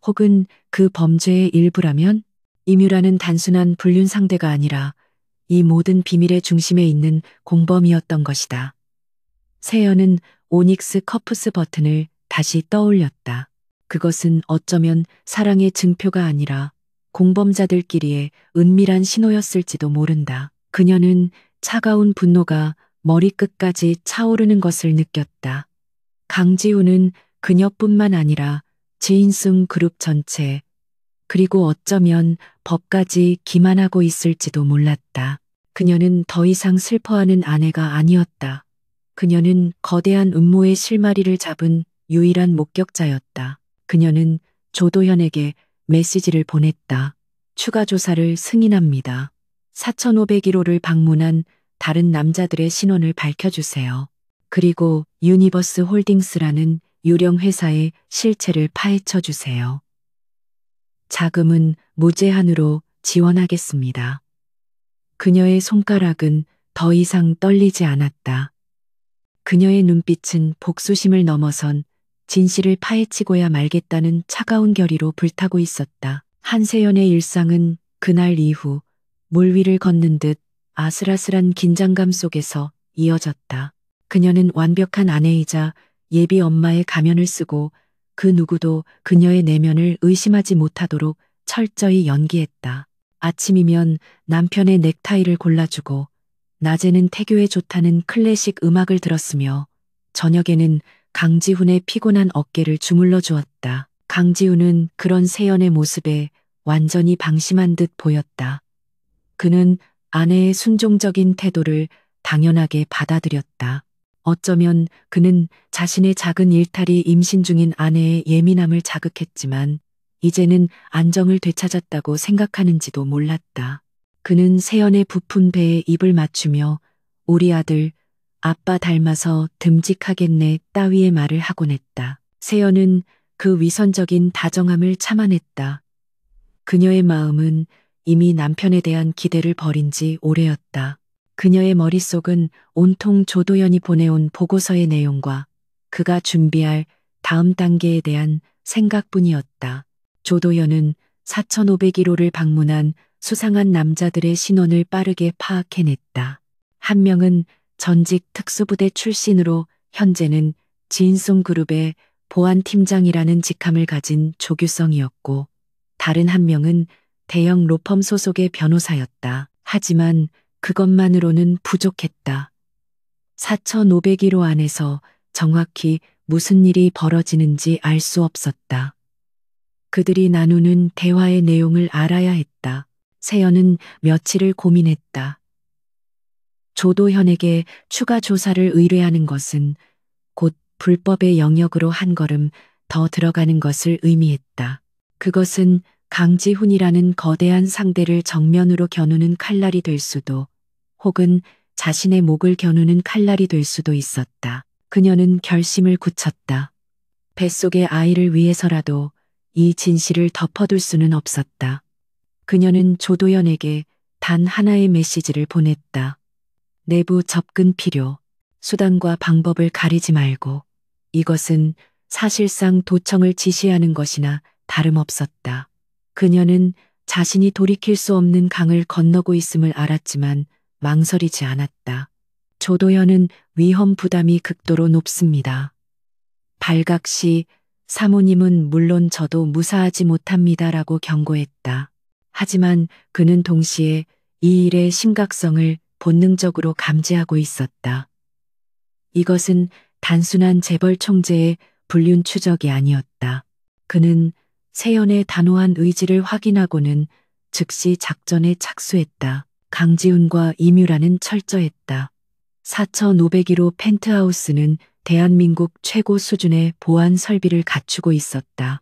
혹은 그 범죄의 일부라면 이뮤라는 단순한 불륜 상대가 아니라 이 모든 비밀의 중심에 있는 공범이었던 것이다. 세연은 오닉스 커프스 버튼을 다시 떠올렸다. 그것은 어쩌면 사랑의 증표가 아니라 공범자들끼리의 은밀한 신호였을지도 모른다. 그녀는 차가운 분노가 머리끝까지 차오르는 것을 느꼈다. 강지훈은 그녀뿐만 아니라 지인승 그룹 전체, 그리고 어쩌면 법까지 기만하고 있을지도 몰랐다. 그녀는 더 이상 슬퍼하는 아내가 아니었다. 그녀는 거대한 음모의 실마리를 잡은 유일한 목격자였다. 그녀는 조도현에게 메시지를 보냈다. 추가 조사를 승인합니다. 4,501호를 방문한 다른 남자들의 신원을 밝혀주세요. 그리고 유니버스 홀딩스라는 유령 회사의 실체를 파헤쳐 주세요. 자금은 무제한으로 지원하겠습니다. 그녀의 손가락은 더 이상 떨리지 않았다. 그녀의 눈빛은 복수심을 넘어선 진실을 파헤치고야 말겠다는 차가운 결의로 불타고 있었다. 한세연의 일상은 그날 이후 물 위를 걷는 듯 아슬아슬한 긴장감 속에서 이어졌다. 그녀는 완벽한 아내이자 예비 엄마의 가면을 쓰고 그 누구도 그녀의 내면을 의심하지 못하도록 철저히 연기했다. 아침이면 남편의 넥타이를 골라주고 낮에는 태교에 좋다는 클래식 음악을 들었으며 저녁에는 강지훈의 피곤한 어깨를 주물러 주었다. 강지훈은 그런 세연의 모습에 완전히 방심한 듯 보였다. 그는 아내의 순종적인 태도를 당연하게 받아들였다. 어쩌면 그는 자신의 작은 일탈이 임신 중인 아내의 예민함을 자극했지만 이제는 안정을 되찾았다고 생각하는지도 몰랐다. 그는 세연의 부푼 배에 입을 맞추며 우리 아들, 아빠 닮아서 듬직하겠네 따위의 말을 하곤 했다. 세연은 그 위선적인 다정함을 참아냈다. 그녀의 마음은 이미 남편에 대한 기대를 버린 지 오래였다. 그녀의 머릿속은 온통 조도연이 보내온 보고서의 내용과 그가 준비할 다음 단계에 대한 생각뿐이었다. 조도연은 4,501호를 방문한 수상한 남자들의 신원을 빠르게 파악해냈다. 한 명은 전직 특수부대 출신으로 현재는 지인송 그룹의 보안팀장이라는 직함을 가진 조규성이었고 다른 한 명은 대형 로펌 소속의 변호사였다. 하지만 그것만으로는 부족했다. 4,501호 안에서 정확히 무슨 일이 벌어지는지 알 수 없었다. 그들이 나누는 대화의 내용을 알아야 했다. 세연은 며칠을 고민했다. 조도현에게 추가 조사를 의뢰하는 것은 곧 불법의 영역으로 한 걸음 더 들어가는 것을 의미했다. 그것은 강지훈이라는 거대한 상대를 정면으로 겨누는 칼날이 될 수도, 혹은 자신의 목을 겨누는 칼날이 될 수도 있었다. 그녀는 결심을 굳혔다. 뱃속의 아이를 위해서라도 이 진실을 덮어둘 수는 없었다. 그녀는 조도연에게 단 하나의 메시지를 보냈다. 내부 접근 필요, 수단과 방법을 가리지 말고. 이것은 사실상 도청을 지시하는 것이나 다름없었다. 그녀는 자신이 돌이킬 수 없는 강을 건너고 있음을 알았지만 망설이지 않았다. 조도현은 위험 부담이 극도로 높습니다. 발각시 사모님은 물론 저도 무사하지 못합니다라고 경고했다. 하지만 그는 동시에 이 일의 심각성을 본능적으로 감지하고 있었다. 이것은 단순한 재벌 총재의 불륜 추적이 아니었다. 그는 세연의 단호한 의지를 확인하고는 즉시 작전에 착수했다. 강지훈과 이뮤라는 철저했다. 4,501호 펜트하우스는 대한민국 최고 수준의 보안 설비를 갖추고 있었다.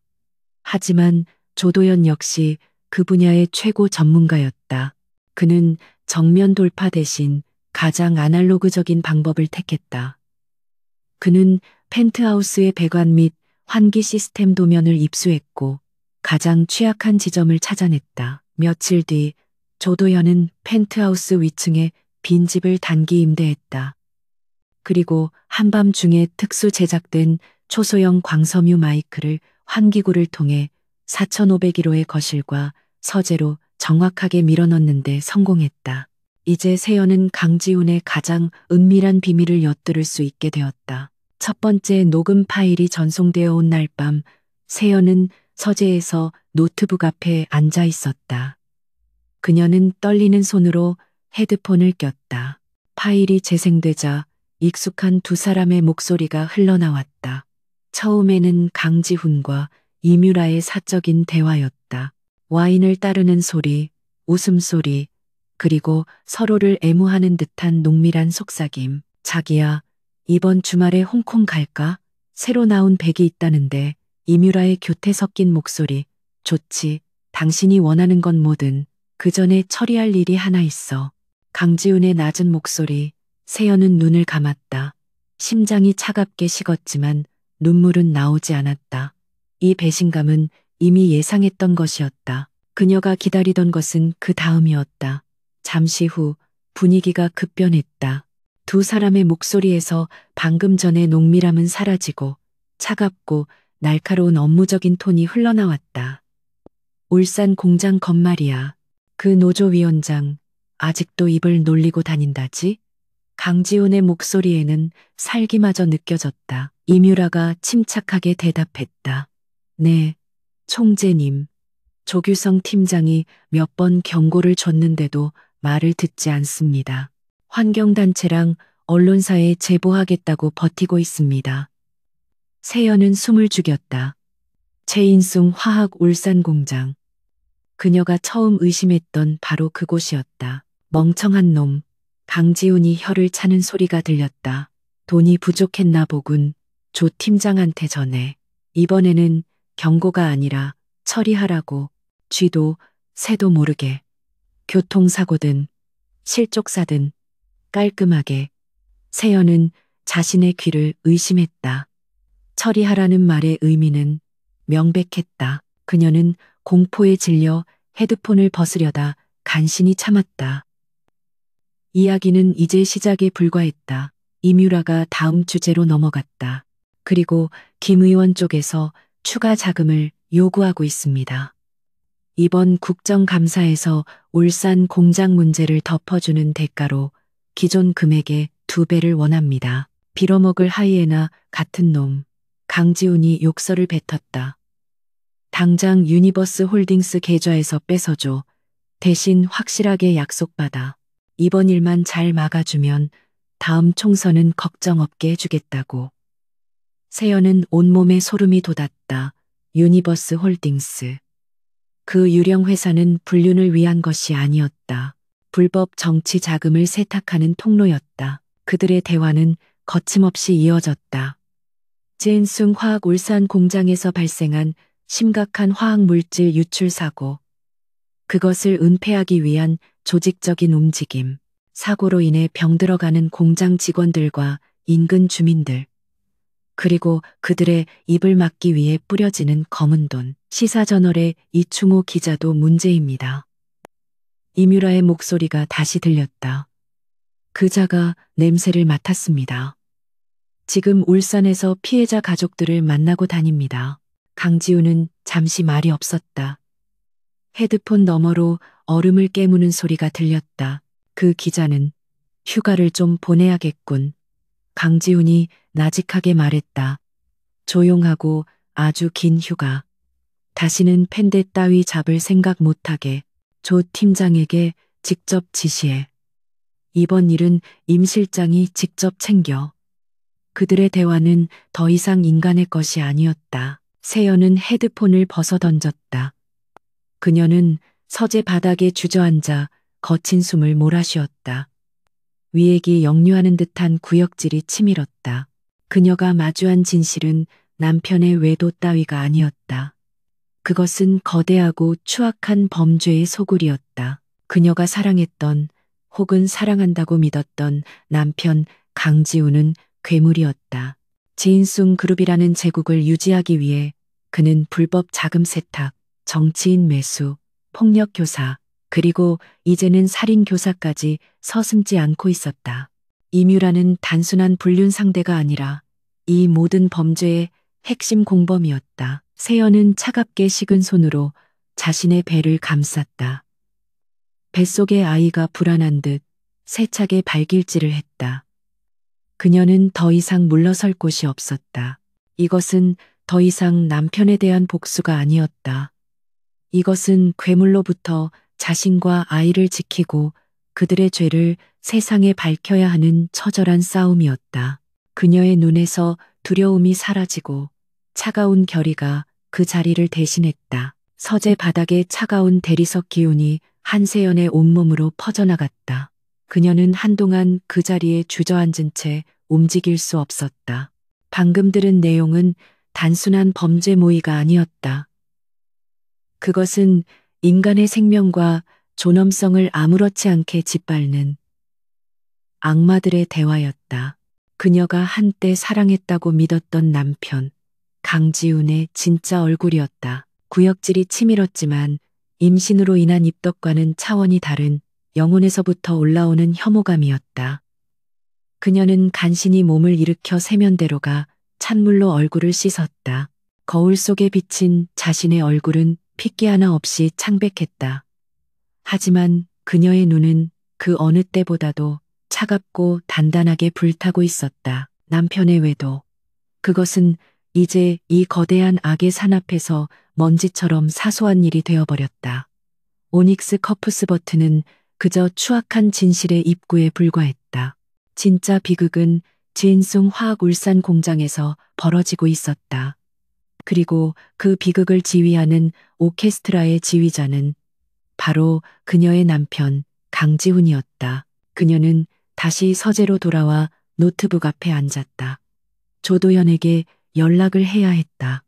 하지만 조도연 역시 그 분야의 최고 전문가였다. 그는 정면 돌파 대신 가장 아날로그적인 방법을 택했다. 그는 펜트하우스의 배관 및 환기 시스템 도면을 입수했고 가장 취약한 지점을 찾아냈다. 며칠 뒤 조도현은 펜트하우스 위층에 빈집을 단기 임대했다. 그리고 한밤중에 특수 제작된 초소형 광섬유 마이크를 환기구를 통해 4,501호의 거실과 서재로 정확하게 밀어넣는데 성공했다. 이제 세연은 강지훈의 가장 은밀한 비밀을 엿들을 수 있게 되었다. 첫 번째 녹음 파일이 전송되어 온 날 밤, 세연은 서재에서 노트북 앞에 앉아 있었다. 그녀는 떨리는 손으로 헤드폰을 꼈다. 파일이 재생되자 익숙한 두 사람의 목소리가 흘러나왔다. 처음에는 강지훈과 이뮤라의 사적인 대화였다. 와인을 따르는 소리, 웃음소리, 그리고 서로를 애무하는 듯한 농밀한 속삭임. 자기야, 이번 주말에 홍콩 갈까? 새로 나온 백이 있다는데. 이뮤라의 교태 섞인 목소리. 좋지. 당신이 원하는 건 뭐든. 그 전에 처리할 일이 하나 있어. 강지훈의 낮은 목소리. 세연은 눈을 감았다. 심장이 차갑게 식었지만 눈물은 나오지 않았다. 이 배신감은 이미 예상했던 것이었다. 그녀가 기다리던 것은 그 다음이었다. 잠시 후 분위기가 급변했다. 두 사람의 목소리에서 방금 전의 농밀함은 사라지고 차갑고 날카로운 업무적인 톤이 흘러나왔다. 울산 공장 건말이야. 그 노조위원장 아직도 입을 놀리고 다닌다지? 강지훈의 목소리에는 살기마저 느껴졌다. 이뮤라가 침착하게 대답했다. 네, 총재님. 조규성 팀장이 몇 번 경고를 줬는데도 말을 듣지 않습니다. 환경단체랑 언론사에 제보하겠다고 버티고 있습니다. 세연은 숨을 죽였다. 최인숭 화학 울산 공장. 그녀가 처음 의심했던 바로 그곳이었다. 멍청한 놈. 강지훈이 혀를 차는 소리가 들렸다. 돈이 부족했나 보군. 조 팀장한테 전해. 이번에는 경고가 아니라 처리하라고. 쥐도 새도 모르게. 교통사고든 실족사든 깔끔하게. 세연은 자신의 귀를 의심했다. 처리하라는 말의 의미는 명백했다. 그녀는 공포에 질려 헤드폰을 벗으려다 간신히 참았다. 이야기는 이제 시작에 불과했다. 이뮤라가 다음 주제로 넘어갔다. 그리고 김 의원 쪽에서 추가 자금을 요구하고 있습니다. 이번 국정감사에서 울산 공장 문제를 덮어주는 대가로 기존 금액의 2배를 원합니다. 빌어먹을 하이에나 같은 놈. 강지훈이 욕설을 뱉었다. 당장 유니버스 홀딩스 계좌에서 뺏어줘. 대신 확실하게 약속받아. 이번 일만 잘 막아주면 다음 총선은 걱정 없게 해주겠다고. 세연은 온몸에 소름이 돋았다. 유니버스 홀딩스. 그 유령 회사는 불륜을 위한 것이 아니었다. 불법 정치 자금을 세탁하는 통로였다. 그들의 대화는 거침없이 이어졌다. 제인숭 화학 울산 공장에서 발생한 심각한 화학 물질 유출 사고. 그것을 은폐하기 위한 조직적인 움직임. 사고로 인해 병들어가는 공장 직원들과 인근 주민들. 그리고 그들의 입을 막기 위해 뿌려지는 검은 돈. 시사저널의 이충호 기자도 문제입니다. 이뮤라의 목소리가 다시 들렸다. 그자가 냄새를 맡았습니다. 지금 울산에서 피해자 가족들을 만나고 다닙니다. 강지우는 잠시 말이 없었다. 헤드폰 너머로 얼음을 깨무는 소리가 들렸다. 그 기자는 휴가를 좀 보내야겠군. 강지훈이 나직하게 말했다. 조용하고 아주 긴 휴가. 다시는 펜대 따위 잡을 생각 못하게 조 팀장에게 직접 지시해. 이번 일은 임 실장이 직접 챙겨. 그들의 대화는 더 이상 인간의 것이 아니었다. 세연은 헤드폰을 벗어던졌다. 그녀는 서재 바닥에 주저앉아 거친 숨을 몰아쉬었다. 위액이 역류하는 듯한 구역질이 치밀었다. 그녀가 마주한 진실은 남편의 외도 따위가 아니었다. 그것은 거대하고 추악한 범죄의 소굴이었다. 그녀가 사랑했던 혹은 사랑한다고 믿었던 남편 강지우는 괴물이었다. 제인숭 그룹이라는 제국을 유지하기 위해 그는 불법 자금 세탁, 정치인 매수, 폭력 교사, 그리고 이제는 살인 교사까지 서슴지 않고 있었다. 이뮤라는 단순한 불륜 상대가 아니라 이 모든 범죄의 핵심 공범이었다. 세연은 차갑게 식은 손으로 자신의 배를 감쌌다. 뱃속의 아이가 불안한 듯 세차게 발길질을 했다. 그녀는 더 이상 물러설 곳이 없었다. 이것은 더 이상 남편에 대한 복수가 아니었다. 이것은 괴물로부터 자신과 아이를 지키고 그들의 죄를 세상에 밝혀야 하는 처절한 싸움이었다. 그녀의 눈에서 두려움이 사라지고 차가운 결의가 그 자리를 대신했다. 서재 바닥의 차가운 대리석 기운이 한세연의 온몸으로 퍼져나갔다. 그녀는 한동안 그 자리에 주저앉은 채 움직일 수 없었다. 방금 들은 내용은 단순한 범죄 모의가 아니었다. 그것은 인간의 생명과 존엄성을 아무렇지 않게 짓밟는 악마들의 대화였다. 그녀가 한때 사랑했다고 믿었던 남편, 강지훈의 진짜 얼굴이었다. 구역질이 치밀었지만 임신으로 인한 입덕과는 차원이 다른 영혼에서부터 올라오는 혐오감이었다. 그녀는 간신히 몸을 일으켜 세면대로 가 찬물로 얼굴을 씻었다. 거울 속에 비친 자신의 얼굴은 핏기 하나 없이 창백했다. 하지만 그녀의 눈은 그 어느 때보다도 차갑고 단단하게 불타고 있었다. 남편의 외도. 그것은 이제 이 거대한 악의 산 앞에서 먼지처럼 사소한 일이 되어버렸다. 오닉스 커프스 버튼은 그저 추악한 진실의 입구에 불과했다. 진짜 비극은 제인숭 화학 울산 공장에서 벌어지고 있었다. 그리고 그 비극을 지휘하는 오케스트라의 지휘자는 바로 그녀의 남편 강지훈이었다. 그녀는 다시 서재로 돌아와 노트북 앞에 앉았다. 조도연에게 연락을 해야 했다.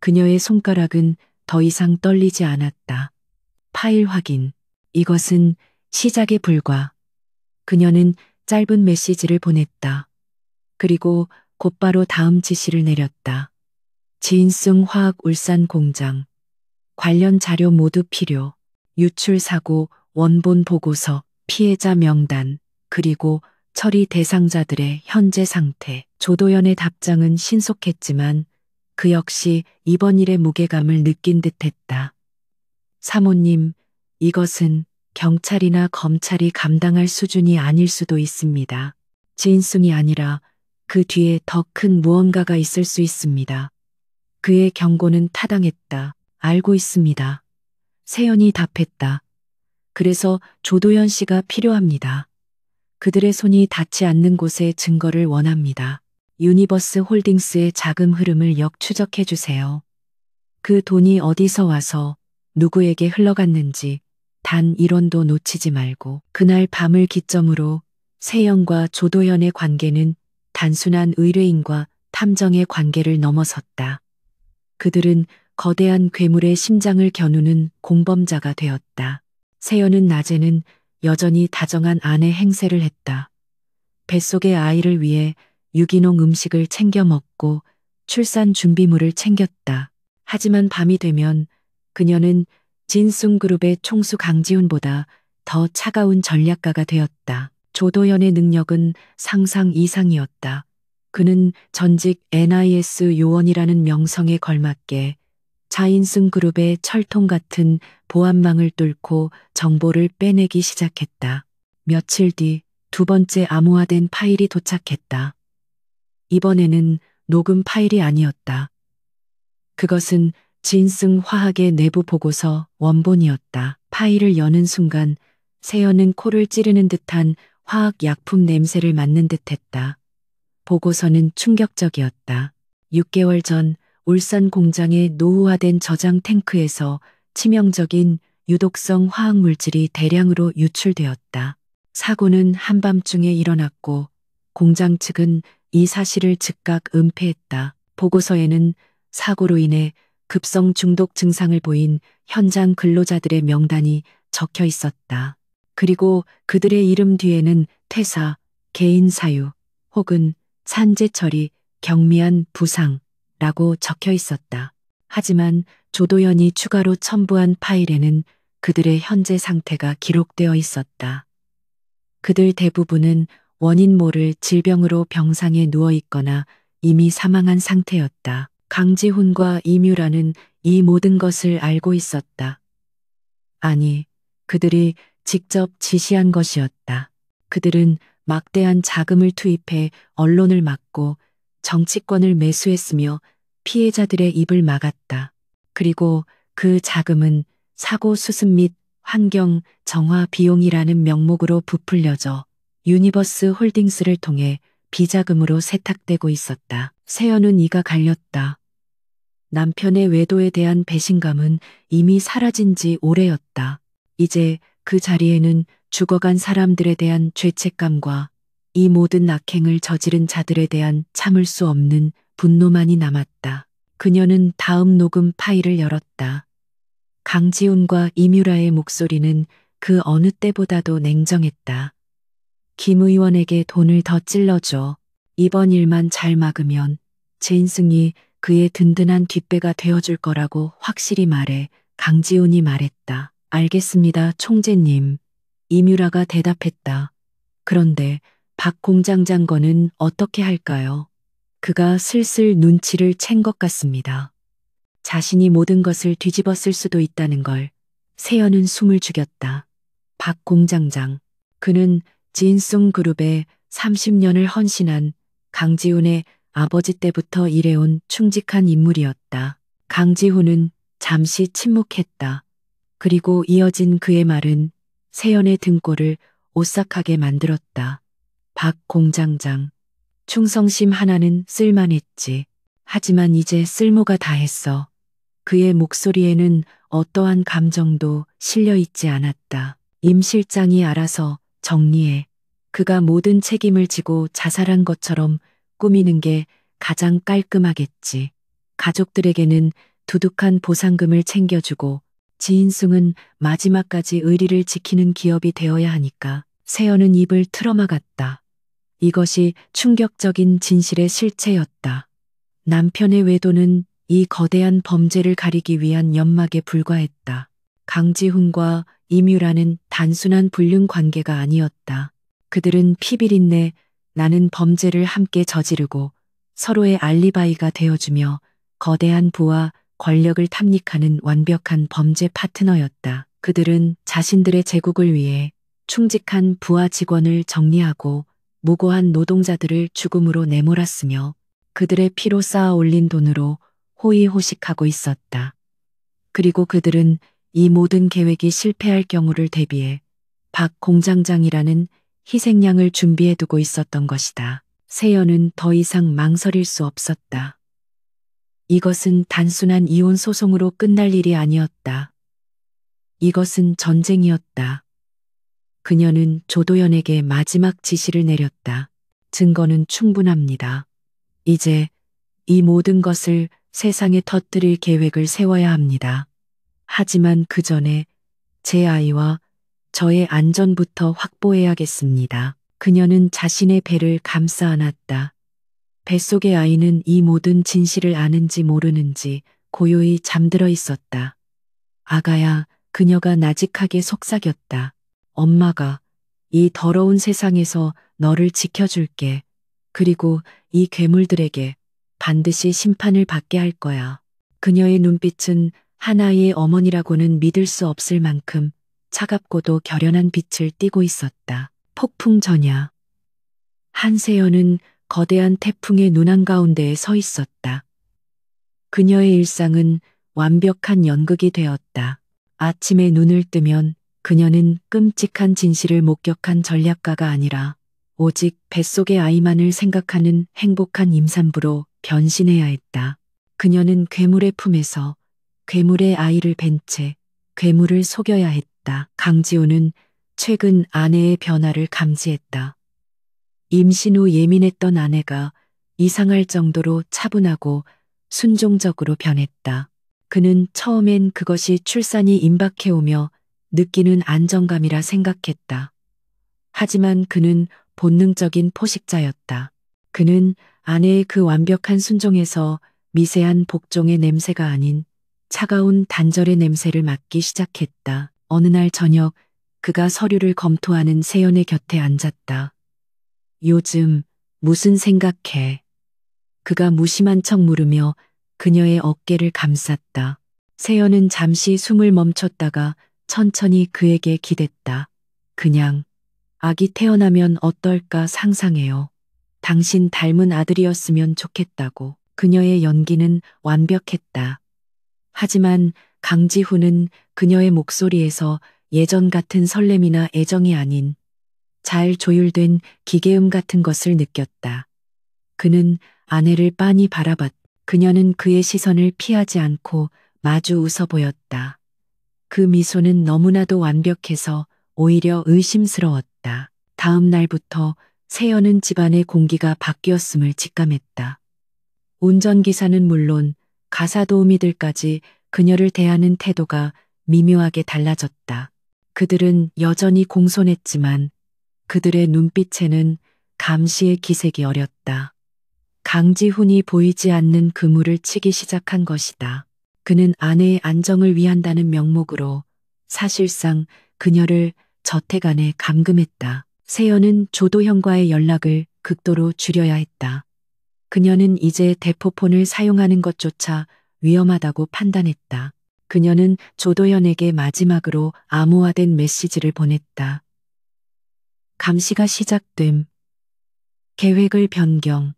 그녀의 손가락은 더 이상 떨리지 않았다. 파일 확인. 이것은 시작에 불과. 그녀는 짧은 메시지를 보냈다. 그리고 곧바로 다음 지시를 내렸다. 제인숭 화학 울산 공장. 관련 자료 모두 필요. 유출 사고, 원본 보고서, 피해자 명단, 그리고 처리 대상자들의 현재 상태. 조도연의 답장은 신속했지만 그 역시 이번 일의 무게감을 느낀 듯했다. 사모님, 이것은 경찰이나 검찰이 감당할 수준이 아닐 수도 있습니다. 제인숭이 아니라 그 뒤에 더 큰 무언가가 있을 수 있습니다. 그의 경고는 타당했다. 알고 있습니다. 세연이 답했다. 그래서 조도연 씨가 필요합니다. 그들의 손이 닿지 않는 곳에 증거를 원합니다. 유니버스 홀딩스의 자금 흐름을 역추적해 주세요. 그 돈이 어디서 와서 누구에게 흘러갔는지 단 1원도 놓치지 말고. 그날 밤을 기점으로 세연과 조도연의 관계는 단순한 의뢰인과 탐정의 관계를 넘어섰다. 그들은 거대한 괴물의 심장을 겨누는 공범자가 되었다. 세연은 낮에는 여전히 다정한 아내 행세를 했다. 뱃속의 아이를 위해 유기농 음식을 챙겨 먹고 출산 준비물을 챙겼다. 하지만 밤이 되면 그녀는 진숭그룹의 총수 강지훈보다 더 차가운 전략가가 되었다. 조도연의 능력은 상상 이상이었다. 그는 전직 NIS 요원이라는 명성에 걸맞게 자인승그룹의 철통 같은 보안망을 뚫고 정보를 빼내기 시작했다. 며칠 뒤 두 번째 암호화된 파일이 도착했다. 이번에는 녹음 파일이 아니었다. 그것은 진승 화학의 내부 보고서 원본이었다. 파일을 여는 순간 세연은 코를 찌르는 듯한 화학 약품 냄새를 맡는 듯했다. 보고서는 충격적이었다. 6개월 전 울산 공장의 노후화된 저장 탱크에서 치명적인 유독성 화학 물질이 대량으로 유출되었다. 사고는 한밤중에 일어났고 공장 측은 이 사실을 즉각 은폐했다. 보고서에는 사고로 인해 급성 중독 증상을 보인 현장 근로자들의 명단이 적혀 있었다. 그리고 그들의 이름 뒤에는 퇴사, 개인 사유, 혹은 산재 처리, 경미한 부상라고 적혀 있었다. 하지만 조도연이 추가로 첨부한 파일에는 그들의 현재 상태가 기록되어 있었다. 그들 대부분은 원인 모를 질병으로 병상에 누워 있거나 이미 사망한 상태였다. 강지훈과 이뮤라는 이 모든 것을 알고 있었다. 아니, 그들이 직접 지시한 것이었다. 그들은 막대한 자금을 투입해 언론을 막고 정치권을 매수했으며 피해자들의 입을 막았다. 그리고 그 자금은 사고 수습 및 환경 정화 비용이라는 명목으로 부풀려져 유니버스 홀딩스를 통해 비자금으로 세탁되고 있었다. 세연은 이가 갈렸다. 남편의 외도에 대한 배신감은 이미 사라진 지 오래였다. 이제 그 자리에는 죽어간 사람들에 대한 죄책감과 이 모든 악행을 저지른 자들에 대한 참을 수 없는 분노만이 남았다. 그녀는 다음 녹음 파일을 열었다. 강지훈과 이뮤라의 목소리는 그 어느 때보다도 냉정했다. 김 의원에게 돈을 더 찔러줘. 이번 일만 잘 막으면 제인승이 그의 든든한 뒷배가 되어줄 거라고 확실히 말해. 강지훈이 말했다. 알겠습니다, 총재님. 이뮤라가 대답했다. 그런데 박 공장장과는 어떻게 할까요? 그가 슬슬 눈치를 챈 것 같습니다. 자신이 모든 것을 뒤집었을 수도 있다는 걸 세연은 숨을 죽였다. 박 공장장. 그는 진숭그룹에 30년을 헌신한 강지훈의 아버지 때부터 일해온 충직한 인물이었다. 강지훈은 잠시 침묵했다. 그리고 이어진 그의 말은 세연의 등골을 오싹하게 만들었다. 박 공장장. 충성심 하나는 쓸만했지. 하지만 이제 쓸모가 다했어. 그의 목소리에는 어떠한 감정도 실려 있지 않았다. 임 실장이 알아서 정리해. 그가 모든 책임을 지고 자살한 것처럼 꾸미는 게 가장 깔끔하겠지. 가족들에게는 두둑한 보상금을 챙겨주고 지인승은 마지막까지 의리를 지키는 기업이 되어야 하니까. 세연은 입을 틀어막았다. 이것이 충격적인 진실의 실체였다. 남편의 외도는 이 거대한 범죄를 가리기 위한 연막에 불과했다. 강지훈과 이뮤라는 단순한 불륜 관계가 아니었다. 그들은 피비린내 나는 범죄를 함께 저지르고 서로의 알리바이가 되어주며 거대한 부와 권력을 탐닉하는 완벽한 범죄 파트너였다. 그들은 자신들의 제국을 위해 충직한 부하 직원을 정리하고 무고한 노동자들을 죽음으로 내몰았으며 그들의 피로 쌓아 올린 돈으로 호의호식하고 있었다. 그리고 그들은 이 모든 계획이 실패할 경우를 대비해 박 공장장이라는 희생양을 준비해 두고 있었던 것이다. 세연은 더 이상 망설일 수 없었다. 이것은 단순한 이혼 소송으로 끝날 일이 아니었다. 이것은 전쟁이었다. 그녀는 조도연에게 마지막 지시를 내렸다. 증거는 충분합니다. 이제 이 모든 것을 세상에 터뜨릴 계획을 세워야 합니다. 하지만 그 전에 제 아이와 저의 안전부터 확보해야겠습니다. 그녀는 자신의 배를 감싸 안았다. 뱃속의 아이는 이 모든 진실을 아는지 모르는지 고요히 잠들어 있었다. 아가야, 그녀가 나직하게 속삭였다. 엄마가 이 더러운 세상에서 너를 지켜줄게. 그리고 이 괴물들에게 반드시 심판을 받게 할 거야. 그녀의 눈빛은 하나의 어머니라고는 믿을 수 없을 만큼 차갑고도 결연한 빛을 띠고 있었다. 폭풍 전야. 한세연은 거대한 태풍의 눈 한가운데에 서 있었다. 그녀의 일상은 완벽한 연극이 되었다. 아침에 눈을 뜨면 그녀는 끔찍한 진실을 목격한 전략가가 아니라 오직 뱃속의 아이만을 생각하는 행복한 임산부로 변신해야 했다. 그녀는 괴물의 품에서 괴물의 아이를 벤 채 괴물을 속여야 했다. 강지호는 최근 아내의 변화를 감지했다. 임신 후 예민했던 아내가 이상할 정도로 차분하고 순종적으로 변했다. 그는 처음엔 그것이 출산이 임박해오며 느끼는 안정감이라 생각했다. 하지만 그는 본능적인 포식자였다. 그는 아내의 그 완벽한 순종에서 미세한 복종의 냄새가 아닌 차가운 단절의 냄새를 맡기 시작했다. 어느 날 저녁 그가 서류를 검토하는 세연의 곁에 앉았다. 요즘 무슨 생각해? 그가 무심한 척 물으며 그녀의 어깨를 감쌌다. 세연은 잠시 숨을 멈췄다가 천천히 그에게 기댔다. 그냥 아기 태어나면 어떨까 상상해요. 당신 닮은 아들이었으면 좋겠다고. 그녀의 연기는 완벽했다. 하지만 강지훈은 그녀의 목소리에서 예전 같은 설렘이나 애정이 아닌 잘 조율된 기계음 같은 것을 느꼈다. 그는 아내를 빤히 바라봤다. 그녀는 그의 시선을 피하지 않고 마주 웃어 보였다. 그 미소는 너무나도 완벽해서 오히려 의심스러웠다. 다음 날부터 세연은 집안의 공기가 바뀌었음을 직감했다. 운전기사는 물론 가사 도우미들까지 그녀를 대하는 태도가 미묘하게 달라졌다. 그들은 여전히 공손했지만 그들의 눈빛에는 감시의 기색이 어렸다. 강지훈이 보이지 않는 그물을 치기 시작한 것이다. 그는 아내의 안정을 위한다는 명목으로 사실상 그녀를 저택 안에 감금했다. 세연은 조도현과의 연락을 극도로 줄여야 했다. 그녀는 이제 대포폰을 사용하는 것조차 위험하다고 판단했다. 그녀는 조도현에게 마지막으로 암호화된 메시지를 보냈다. 감시가 시작됨. 계획을 변경.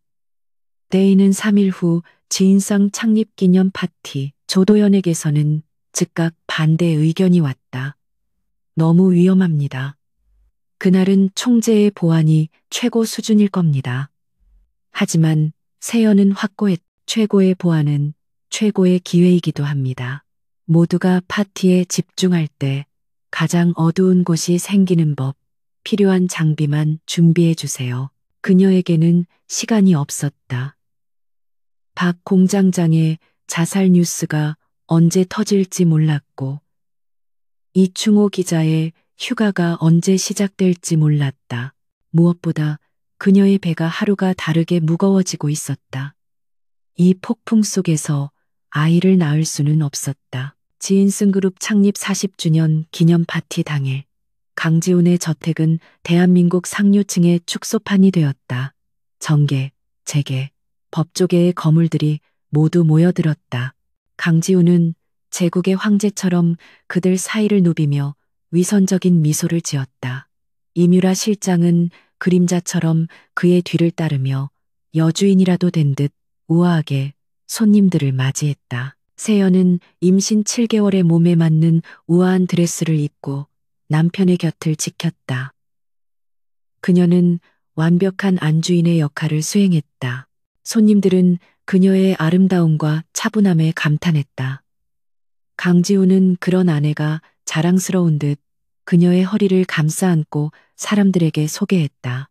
때이는 3일 후 지인상 창립 기념 파티. 조도연에게서는 즉각 반대 의견이 왔다. 너무 위험합니다. 그날은 총재의 보안이 최고 수준일 겁니다. 하지만 세연은 확고했. 최고의 보안은 최고의 기회이기도 합니다. 모두가 파티에 집중할 때 가장 어두운 곳이 생기는 법. 필요한 장비만 준비해 주세요. 그녀에게는 시간이 없었다. 박 공장장의 자살 뉴스가 언제 터질지 몰랐고 이충호 기자의 휴가가 언제 시작될지 몰랐다. 무엇보다 그녀의 배가 하루가 다르게 무거워지고 있었다. 이 폭풍 속에서 아이를 낳을 수는 없었다. 지인승그룹 창립 40주년 기념 파티 당일 강지훈의 저택은 대한민국 상류층의 축소판이 되었다. 정계, 재계, 법조계의 거물들이 모두 모여들었다. 강지훈은 제국의 황제처럼 그들 사이를 누비며 위선적인 미소를 지었다. 이뮤라 실장은 그림자처럼 그의 뒤를 따르며 여주인이라도 된 듯 우아하게 손님들을 맞이했다. 세연은 임신 7개월의 몸에 맞는 우아한 드레스를 입고 남편의 곁을 지켰다. 그녀는 완벽한 안주인의 역할을 수행했다. 손님들은 그녀의 아름다움과 차분함에 감탄했다. 강지우는 그런 아내가 자랑스러운 듯 그녀의 허리를 감싸 안고 사람들에게 소개했다.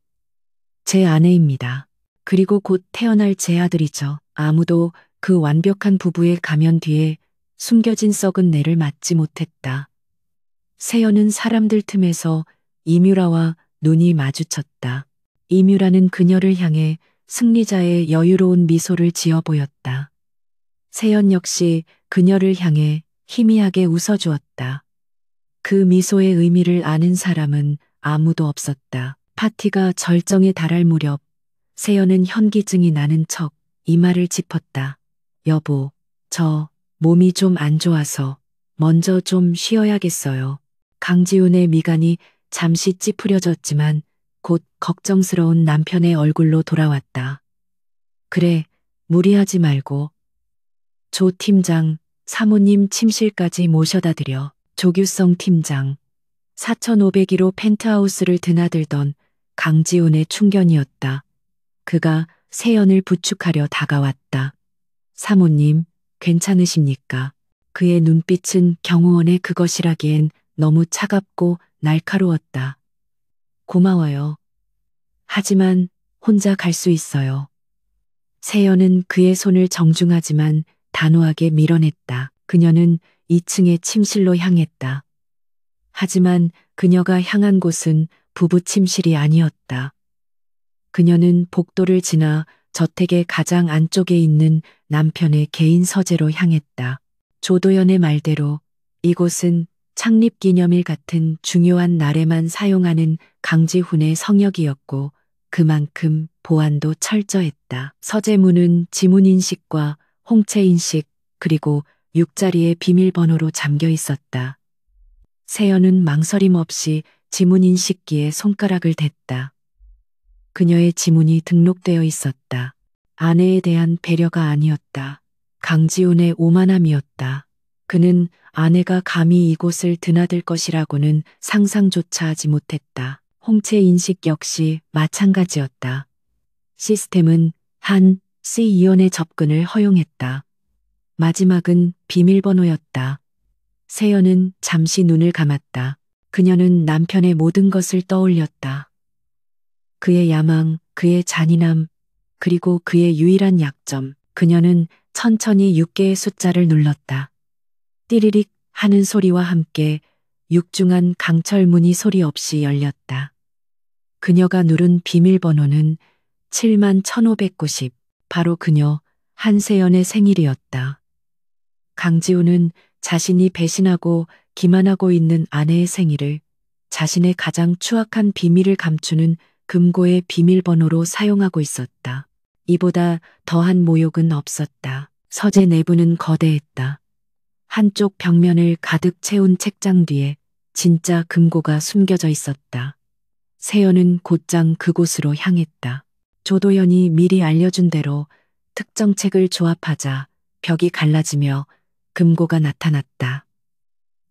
제 아내입니다. 그리고 곧 태어날 제 아들이죠. 아무도 그 완벽한 부부의 가면 뒤에 숨겨진 썩은 내를 맞지 못했다. 세연은 사람들 틈에서 이뮤라와 눈이 마주쳤다. 이뮤라는 그녀를 향해 승리자의 여유로운 미소를 지어 보였다. 세연 역시 그녀를 향해 희미하게 웃어주었다. 그 미소의 의미를 아는 사람은 아무도 없었다. 파티가 절정에 달할 무렵 세연은 현기증이 나는 척 이마를 짚었다. 여보, 저 몸이 좀 안 좋아서 먼저 좀 쉬어야겠어요. 강지훈의 미간이 잠시 찌푸려졌지만 곧 걱정스러운 남편의 얼굴로 돌아왔다. 그래, 무리하지 말고. 조 팀장, 사모님 침실까지 모셔다 드려. 조규성 팀장. 4,501호 펜트하우스를 드나들던 강지훈의 충견이었다. 그가 세연을 부축하려 다가왔다. 사모님, 괜찮으십니까? 그의 눈빛은 경호원의 그것이라기엔 너무 차갑고 날카로웠다. 고마워요. 하지만 혼자 갈 수 있어요. 세연은 그의 손을 정중하지만 단호하게 밀어냈다. 그녀는 2층의 침실로 향했다. 하지만 그녀가 향한 곳은 부부 침실이 아니었다. 그녀는 복도를 지나 저택의 가장 안쪽에 있는 남편의 개인 서재로 향했다. 조도연의 말대로 이곳은 창립기념일 같은 중요한 날에만 사용하는 강지훈의 성역이었고 그만큼 보안도 철저했다. 서재 문은 지문인식과 홍채인식 그리고 6자리의 비밀번호로 잠겨 있었다. 세연은 망설임 없이 지문인식기에 손가락을 댔다. 그녀의 지문이 등록되어 있었다. 아내에 대한 배려가 아니었다. 강지훈의 오만함이었다. 그는 아내가 감히 이곳을 드나들 것이라고는 상상조차 하지 못했다. 홍채 인식 역시 마찬가지였다. 시스템은 한 C위원의 접근을 허용했다. 마지막은 비밀번호였다. 세연은 잠시 눈을 감았다. 그녀는 남편의 모든 것을 떠올렸다. 그의 야망, 그의 잔인함, 그리고 그의 유일한 약점. 그녀는 천천히 6개의 숫자를 눌렀다. 띠리릭 하는 소리와 함께 육중한 강철문이 소리 없이 열렸다. 그녀가 누른 비밀번호는 71,590. 바로 그녀 한세연의 생일이었다. 강지우는 자신이 배신하고 기만하고 있는 아내의 생일을 자신의 가장 추악한 비밀을 감추는 금고의 비밀번호로 사용하고 있었다. 이보다 더한 모욕은 없었다. 서재 내부는 거대했다. 한쪽 벽면을 가득 채운 책장 뒤에 진짜 금고가 숨겨져 있었다. 세연은 곧장 그곳으로 향했다. 조도연이 미리 알려준 대로 특정 책을 조합하자 벽이 갈라지며 금고가 나타났다.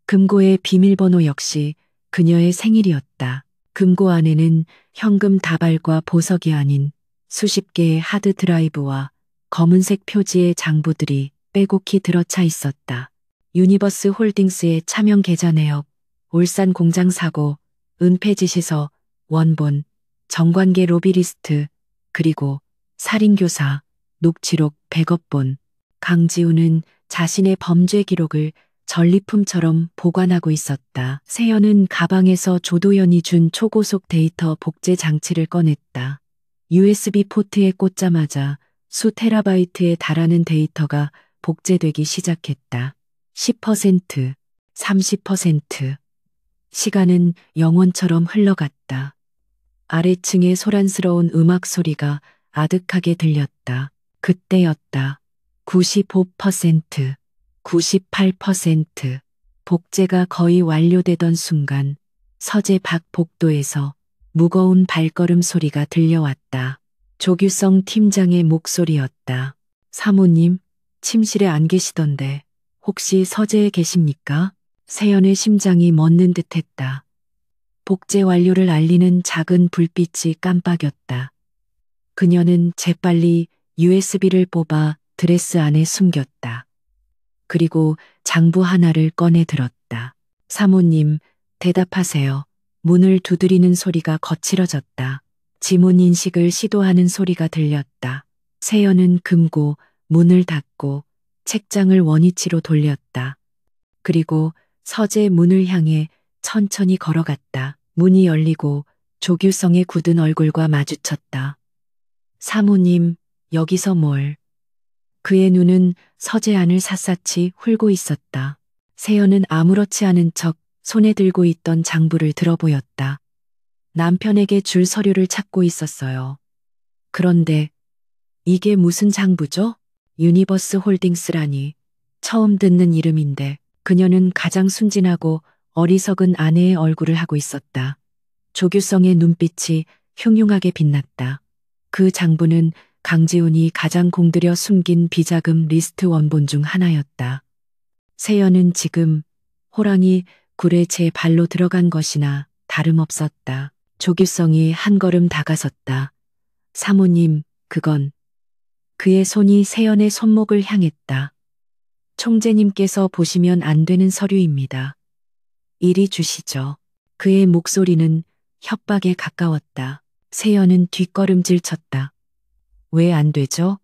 금고의 비밀번호 역시 그녀의 생일이었다. 금고 안에는 현금 다발과 보석이 아닌 수십 개의 하드 드라이브와 검은색 표지의 장부들이 빼곡히 들어차 있었다. 유니버스 홀딩스의 차명 계좌 내역, 울산 공장 사고, 은폐 지시서, 원본, 정관계 로비리스트, 그리고 살인교사, 녹취록 100억 본. 강지우는 자신의 범죄 기록을 전리품처럼 보관하고 있었다. 세연은 가방에서 조도연이 준 초고속 데이터 복제 장치를 꺼냈다. USB 포트에 꽂자마자 수 테라바이트에 달하는 데이터가 복제되기 시작했다. 10%, 30%. 시간은 영원처럼 흘러갔다. 아래층의 소란스러운 음악 소리가 아득하게 들렸다. 그때였다. 95%, 98%. 복제가 거의 완료되던 순간 서재 밖 복도에서 무거운 발걸음 소리가 들려왔다. 조규성 팀장의 목소리였다. 사모님, 침실에 안 계시던데. 혹시 서재에 계십니까? 세연의 심장이 멎는 듯했다. 복제 완료를 알리는 작은 불빛이 깜빡였다. 그녀는 재빨리 USB를 뽑아 드레스 안에 숨겼다. 그리고 장부 하나를 꺼내 들었다. 사모님, 대답하세요. 문을 두드리는 소리가 거칠어졌다. 지문 인식을 시도하는 소리가 들렸다. 세연은 금고 문을 닫고 책장을 원위치로 돌렸다. 그리고 서재 문을 향해 천천히 걸어갔다. 문이 열리고 조규성의 굳은 얼굴과 마주쳤다. 사모님, 여기서 뭘? 그의 눈은 서재 안을 샅샅이 훑고 있었다. 세연은 아무렇지 않은 척 손에 들고 있던 장부를 들어보였다. 남편에게 줄 서류를 찾고 있었어요. 그런데 이게 무슨 장부죠? 유니버스 홀딩스라니. 처음 듣는 이름인데 그녀는 가장 순진하고 어리석은 아내의 얼굴을 하고 있었다. 조규성의 눈빛이 흉흉하게 빛났다. 그 장부는 강지훈이 가장 공들여 숨긴 비자금 리스트 원본 중 하나였다. 세연은 지금 호랑이 굴에 제 발로 들어간 것이나 다름없었다. 조규성이 한 걸음 다가섰다. 사모님, 그건. 그의 손이 세연의 손목을 향했다. 총재님께서 보시면 안 되는 서류입니다. 이리 주시죠. 그의 목소리는 협박에 가까웠다. 세연은 뒷걸음질 쳤다. 왜 안 되죠?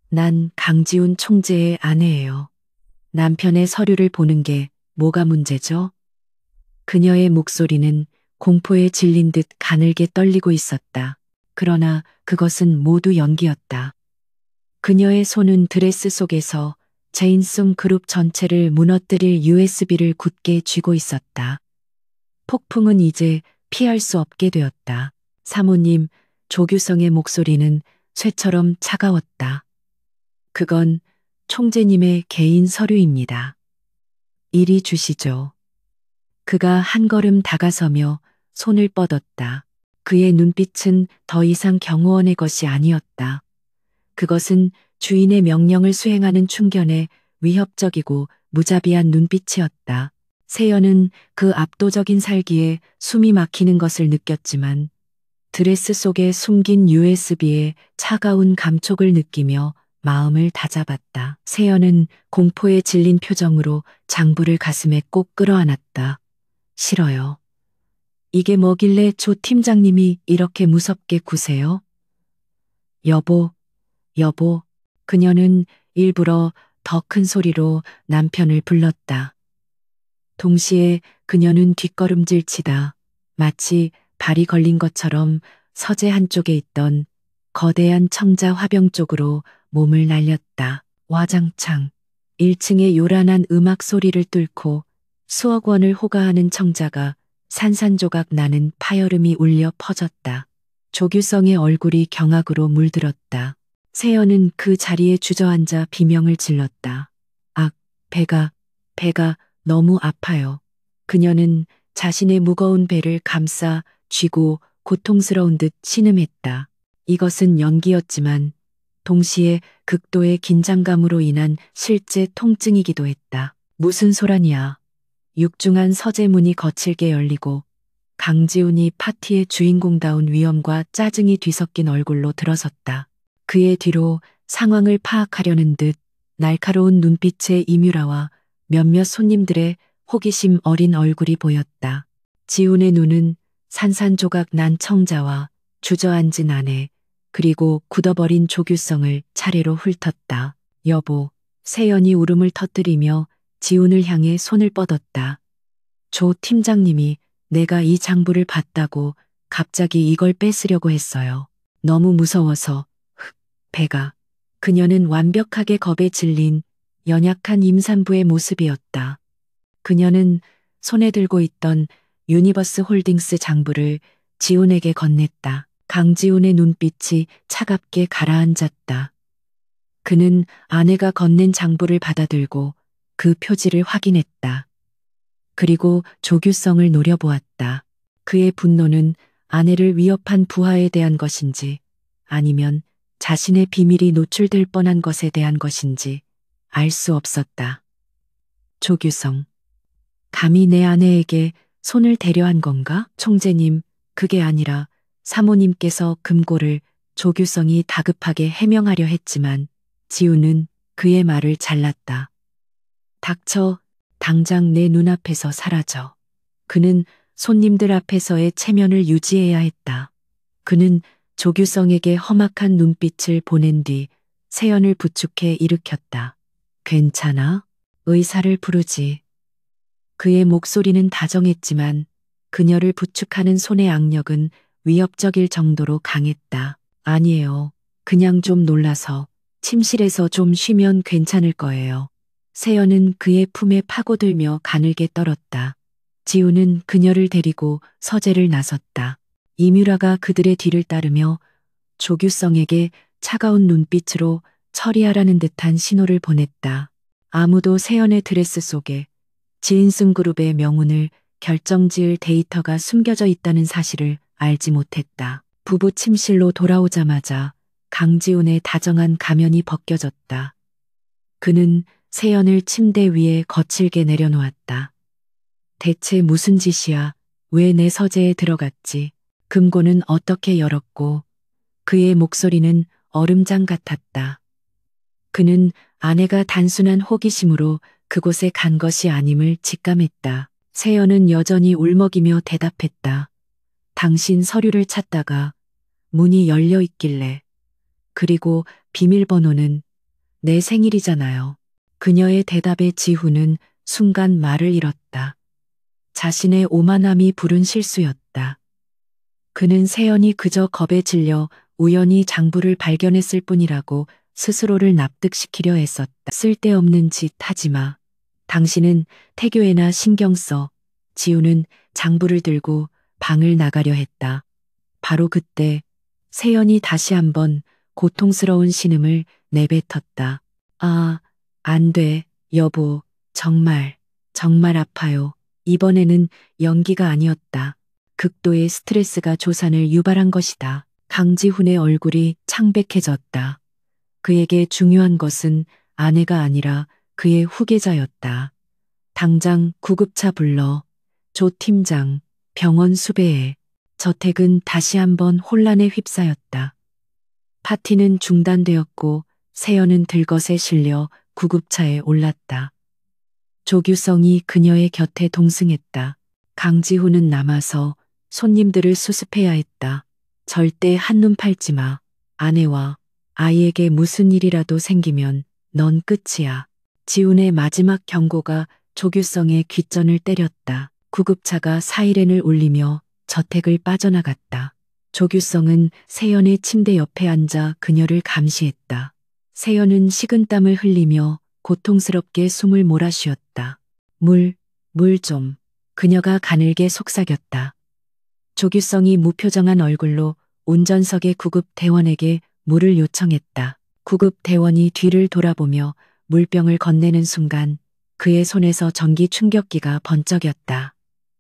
난 강지훈 총재의 아내예요. 남편의 서류를 보는 게 뭐가 문제죠? 그녀의 목소리는 공포에 질린 듯 가늘게 떨리고 있었다. 그러나 그것은 모두 연기였다. 그녀의 손은 드레스 속에서 제인송 그룹 전체를 무너뜨릴 USB를 굳게 쥐고 있었다. 폭풍은 이제 피할 수 없게 되었다. 사모님, 조규성의 목소리는 쇠처럼 차가웠다. 그건 총재님의 개인 서류입니다. 이리 주시죠. 그가 한 걸음 다가서며 손을 뻗었다. 그의 눈빛은 더 이상 경호원의 것이 아니었다. 그것은 주인의 명령을 수행하는 충견의 위협적이고 무자비한 눈빛이었다. 세연은 그 압도적인 살기에 숨이 막히는 것을 느꼈지만 드레스 속에 숨긴 USB의 차가운 감촉을 느끼며 마음을 다잡았다. 세연은 공포에 질린 표정으로 장부를 가슴에 꼭 끌어안았다. 싫어요. 이게 뭐길래 조 팀장님이 이렇게 무섭게 구세요? 여보, 여보. 그녀는 일부러 더 큰 소리로 남편을 불렀다. 동시에 그녀는 뒷걸음질 치다 마치 발이 걸린 것처럼 서재 한쪽에 있던 거대한 청자 화병 쪽으로 몸을 날렸다. 와장창 1층의 요란한 음악 소리를 뚫고 수억 원을 호가하는 청자가 산산조각 나는 파열음이 울려 퍼졌다. 조규성의 얼굴이 경악으로 물들었다. 세연은 그 자리에 주저앉아 비명을 질렀다. 악, 배가 너무 아파요. 그녀는 자신의 무거운 배를 감싸 쥐고 고통스러운 듯 신음했다. 이것은 연기였지만 동시에 극도의 긴장감으로 인한 실제 통증이기도 했다. 무슨 소란이야. 육중한 서재문이 거칠게 열리고 강지훈이 파티의 주인공다운 위엄과 짜증이 뒤섞인 얼굴로 들어섰다. 그의 뒤로 상황을 파악하려는 듯 날카로운 눈빛의 이뮤라와 몇몇 손님들의 호기심 어린 얼굴이 보였다. 지훈의 눈은 산산조각 난 청자와 주저앉은 아내 그리고 굳어버린 조규성을 차례로 훑었다. 여보, 세연이 울음을 터뜨리며 지훈을 향해 손을 뻗었다. 조 팀장님이 내가 이 장부를 봤다고 갑자기 이걸 뺏으려고 했어요. 너무 무서워서. 배가. 그녀는 완벽하게 겁에 질린 연약한 임산부의 모습이었다. 그녀는 손에 들고 있던 유니버스 홀딩스 장부를 지훈에게 건넸다. 강지훈의 눈빛이 차갑게 가라앉았다. 그는 아내가 건넨 장부를 받아들고 그 표지를 확인했다. 그리고 조규성을 노려보았다. 그의 분노는 아내를 위협한 부하에 대한 것인지 아니면 자신의 비밀이 노출될 뻔한 것에 대한 것인지 알 수 없었다. 조규성. 감히 내 아내에게 손을 대려 한 건가? 총재님, 그게 아니라 사모님께서 금고를. 조규성이 다급하게 해명하려 했지만 지우는 그의 말을 잘랐다. 닥쳐, 당장 내 눈앞에서 사라져. 그는 손님들 앞에서의 체면을 유지해야 했다. 그는 조규성에게 험악한 눈빛을 보낸 뒤 세연을 부축해 일으켰다. 괜찮아? 의사를 부르지. 그의 목소리는 다정했지만 그녀를 부축하는 손의 악력은 위협적일 정도로 강했다. 아니에요. 그냥 좀 놀라서 침실에서 좀 쉬면 괜찮을 거예요. 세연은 그의 품에 파고들며 가늘게 떨었다. 지우는 그녀를 데리고 서재를 나섰다. 이뮤라가 그들의 뒤를 따르며 조규성에게 차가운 눈빛으로 처리하라는 듯한 신호를 보냈다. 아무도 세연의 드레스 속에 지인승그룹의 명운을 결정지을 데이터가 숨겨져 있다는 사실을 알지 못했다. 부부 침실로 돌아오자마자 강지훈의 다정한 가면이 벗겨졌다. 그는 세연을 침대 위에 거칠게 내려놓았다. 대체 무슨 짓이야? 왜 내 서재에 들어갔지? 금고는 어떻게 열었고? 그의 목소리는 얼음장 같았다. 그는 아내가 단순한 호기심으로 그곳에 간 것이 아님을 직감했다. 세연은 여전히 울먹이며 대답했다. 당신 서류를 찾다가 문이 열려 있길래. 그리고 비밀번호는 내 생일이잖아요. 그녀의 대답에 지훈은 순간 말을 잃었다. 자신의 오만함이 부른 실수였다. 그는 세연이 그저 겁에 질려 우연히 장부를 발견했을 뿐이라고 스스로를 납득시키려 했었다. 쓸데없는 짓 하지 마. 당신은 태교에나 신경 써. 지우는 장부를 들고 방을 나가려 했다. 바로 그때 세연이 다시 한번 고통스러운 신음을 내뱉었다. 아, 안 돼, 여보. 정말, 정말 아파요. 이번에는 연기가 아니었다. 극도의 스트레스가 조산을 유발한 것이다. 강지훈의 얼굴이 창백해졌다. 그에게 중요한 것은 아내가 아니라 그의 후계자였다. 당장 구급차 불러. 조 팀장, 병원 수배해. 저택은 다시 한번 혼란에 휩싸였다. 파티는 중단되었고 세연은 들것에 실려 구급차에 올랐다. 조규성이 그녀의 곁에 동승했다. 강지훈은 남아서 손님들을 수습해야 했다. 절대 한눈 팔지 마. 아내와 아이에게 무슨 일이라도 생기면 넌 끝이야. 지훈의 마지막 경고가 조규성의 귓전을 때렸다. 구급차가 사이렌을 울리며 저택을 빠져나갔다. 조규성은 세연의 침대 옆에 앉아 그녀를 감시했다. 세연은 식은땀을 흘리며 고통스럽게 숨을 몰아쉬었다. 물 좀. 그녀가 가늘게 속삭였다. 조규성이 무표정한 얼굴로 운전석의 구급 대원에게 물을 요청했다. 구급 대원이 뒤를 돌아보며 물병을 건네는 순간 그의 손에서 전기 충격기가 번쩍였다.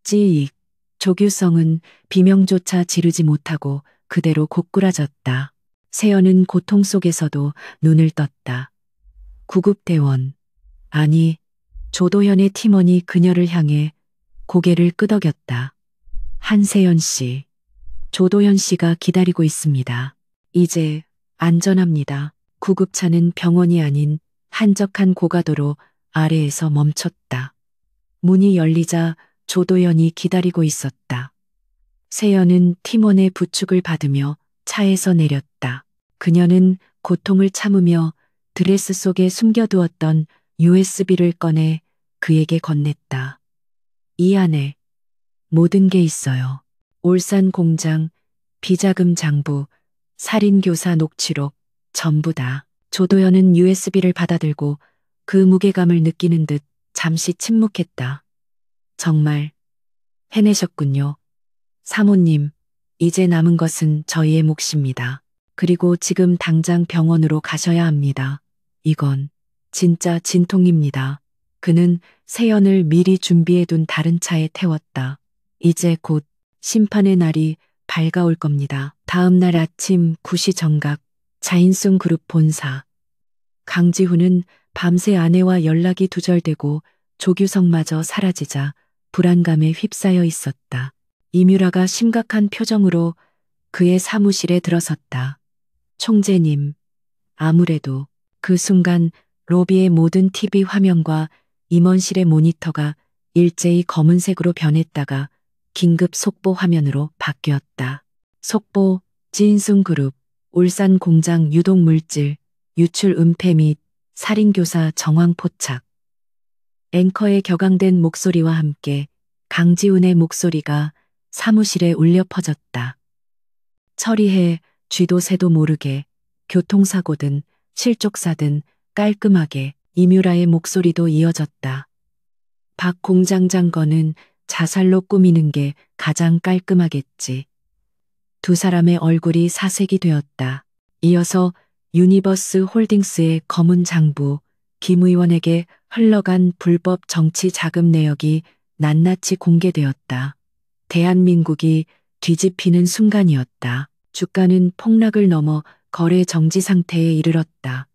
찌익. 조규성은 비명조차 지르지 못하고 그대로 고꾸라졌다. 세연은 고통 속에서도 눈을 떴다. 구급대원. 아니, 조도현의 팀원이 그녀를 향해 고개를 끄덕였다. 한세연 씨. 조도현 씨가 기다리고 있습니다. 이제 안전합니다. 구급차는 병원이 아닌 한적한 고가도로 아래에서 멈췄다. 문이 열리자 조도현이 기다리고 있었다. 세연은 팀원의 부축을 받으며 차에서 내렸다. 그녀는 고통을 참으며 드레스 속에 숨겨두었던 USB를 꺼내 그에게 건넸다. 이 안에 모든 게 있어요. 올산 공장, 비자금 장부, 살인교사 녹취록, 전부 다. 조도현은 USB를 받아들고 그 무게감을 느끼는 듯 잠시 침묵했다. 정말 해내셨군요. 사모님, 이제 남은 것은 저희의 몫입니다. 그리고 지금 당장 병원으로 가셔야 합니다. 이건 진짜 진통입니다. 그는 세연을 미리 준비해둔 다른 차에 태웠다. 이제 곧 심판의 날이 밝아올 겁니다. 다음 날 아침 9시 정각 자인숭 그룹 본사. 강지훈은 밤새 아내와 연락이 두절되고 조규성마저 사라지자 불안감에 휩싸여 있었다. 이뮤라가 심각한 표정으로 그의 사무실에 들어섰다. 총재님, 아무래도 그 순간 로비의 모든 TV 화면과 임원실의 모니터가 일제히 검은색으로 변했다가 긴급 속보 화면으로 바뀌었다. 속보, 지인승그룹, 울산 공장 유독물질, 유출 은폐 및 살인교사 정황 포착. 앵커의 격앙된 목소리와 함께 강지훈의 목소리가 사무실에 울려 퍼졌다. 처리해, 쥐도 새도 모르게, 교통사고든 실족사든 깔끔하게. 이뮤라의 목소리도 이어졌다. 박 공장장 거는 자살로 꾸미는 게 가장 깔끔하겠지. 두 사람의 얼굴이 사색이 되었다. 이어서 유니버스 홀딩스의 검은 장부, 김 의원에게 흘러간 불법 정치 자금 내역이 낱낱이 공개되었다. 대한민국이 뒤집히는 순간이었다. 주가는 폭락을 넘어 거래 정지 상태에 이르렀다.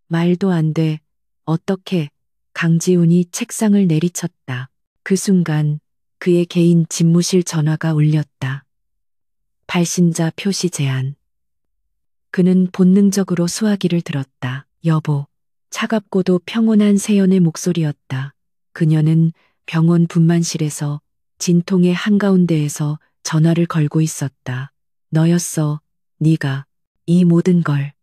말도 안 돼. 어떻게? 강지훈이 책상을 내리쳤다. 그 순간 그의 개인 집무실 전화가 울렸다. 발신자 표시 제한. 그는 본능적으로 수화기를 들었다. 여보. 차갑고도 평온한 세연의 목소리였다. 그녀는 병원 분만실에서 진통의 한가운데에서 전화를 걸고 있었다. 너였어. 네가 이 모든 걸.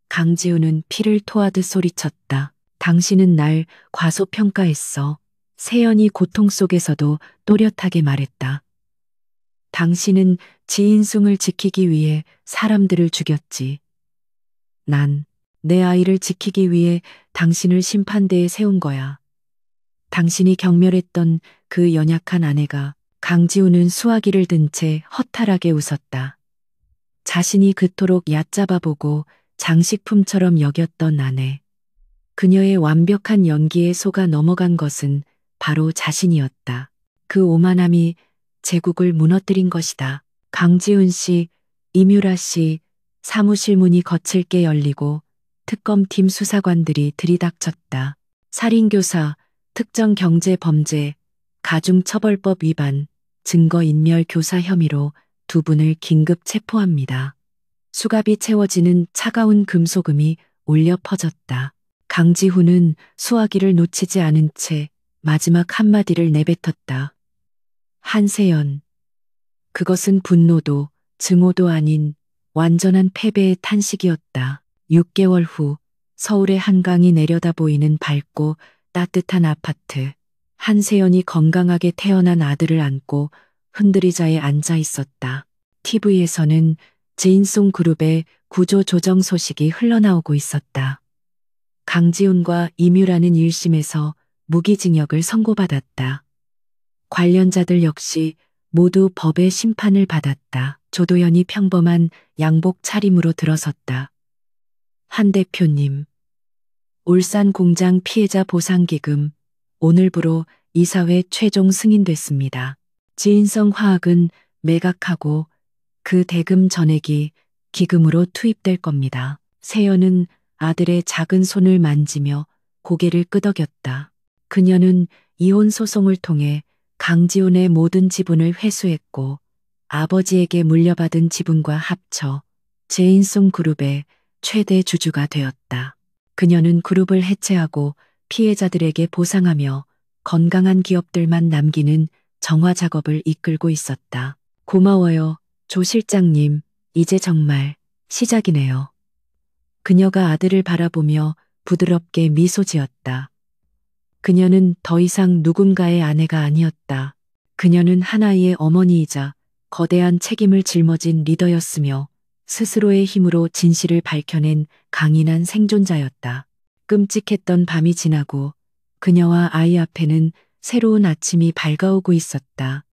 강지훈은 피를 토하듯 소리쳤다. 당신은 날 과소평가했어. 세연이 고통 속에서도 또렷하게 말했다. 당신은 지인승을 지키기 위해 사람들을 죽였지. 난 내 아이를 지키기 위해 당신을 심판대에 세운 거야. 당신이 경멸했던 그 연약한 아내가. 강지훈은 수화기를 든 채 허탈하게 웃었다. 자신이 그토록 얕잡아보고 장식품처럼 여겼던 아내. 그녀의 완벽한 연기에 속아 넘어간 것은 바로 자신이었다. 그 오만함이 제국을 무너뜨린 것이다. 강지훈 씨, 이뮤라 씨, 사무실 문이 거칠게 열리고 특검팀 수사관들이 들이닥쳤다. 살인교사, 특정경제범죄, 가중처벌법 위반, 증거인멸 교사 혐의로 두 분을 긴급 체포합니다. 수갑이 채워지는 차가운 금속음이 울려 퍼졌다. 강지훈은 수화기를 놓치지 않은 채 마지막 한마디를 내뱉었다. 한세연. 그것은 분노도 증오도 아닌 완전한 패배의 탄식이었다. 6개월 후 서울의 한강이 내려다 보이는 밝고 따뜻한 아파트. 한세연이 건강하게 태어난 아들을 안고 흔들의자에 앉아 있었다. TV에서는 제인송 그룹의 구조 조정 소식이 흘러나오고 있었다. 강지훈과 이뮤라는 1심에서 무기징역을 선고받았다. 관련자들 역시 모두 법의 심판을 받았다. 조도연이 평범한 양복 차림으로 들어섰다. 한 대표님. 울산 공장 피해자 보상기금 오늘부로 이사회 최종 승인됐습니다. 지인성 화학은 매각하고 그 대금 전액이 기금으로 투입될 겁니다. 세연은 아들의 작은 손을 만지며 고개를 끄덕였다. 그녀는 이혼 소송을 통해 강지훈의 모든 지분을 회수했고 아버지에게 물려받은 지분과 합쳐 제인송 그룹의 최대 주주가 되었다. 그녀는 그룹을 해체하고 피해자들에게 보상하며 건강한 기업들만 남기는 정화 작업을 이끌고 있었다. 고마워요, 조 실장님. 이제 정말 시작이네요. 그녀가 아들을 바라보며 부드럽게 미소 지었다. 그녀는 더 이상 누군가의 아내가 아니었다. 그녀는 하나의 어머니이자 거대한 책임을 짊어진 리더였으며 스스로의 힘으로 진실을 밝혀낸 강인한 생존자였다. 끔찍했던 밤이 지나고 그녀와 아이 앞에는 새로운 아침이 밝아오고 있었다.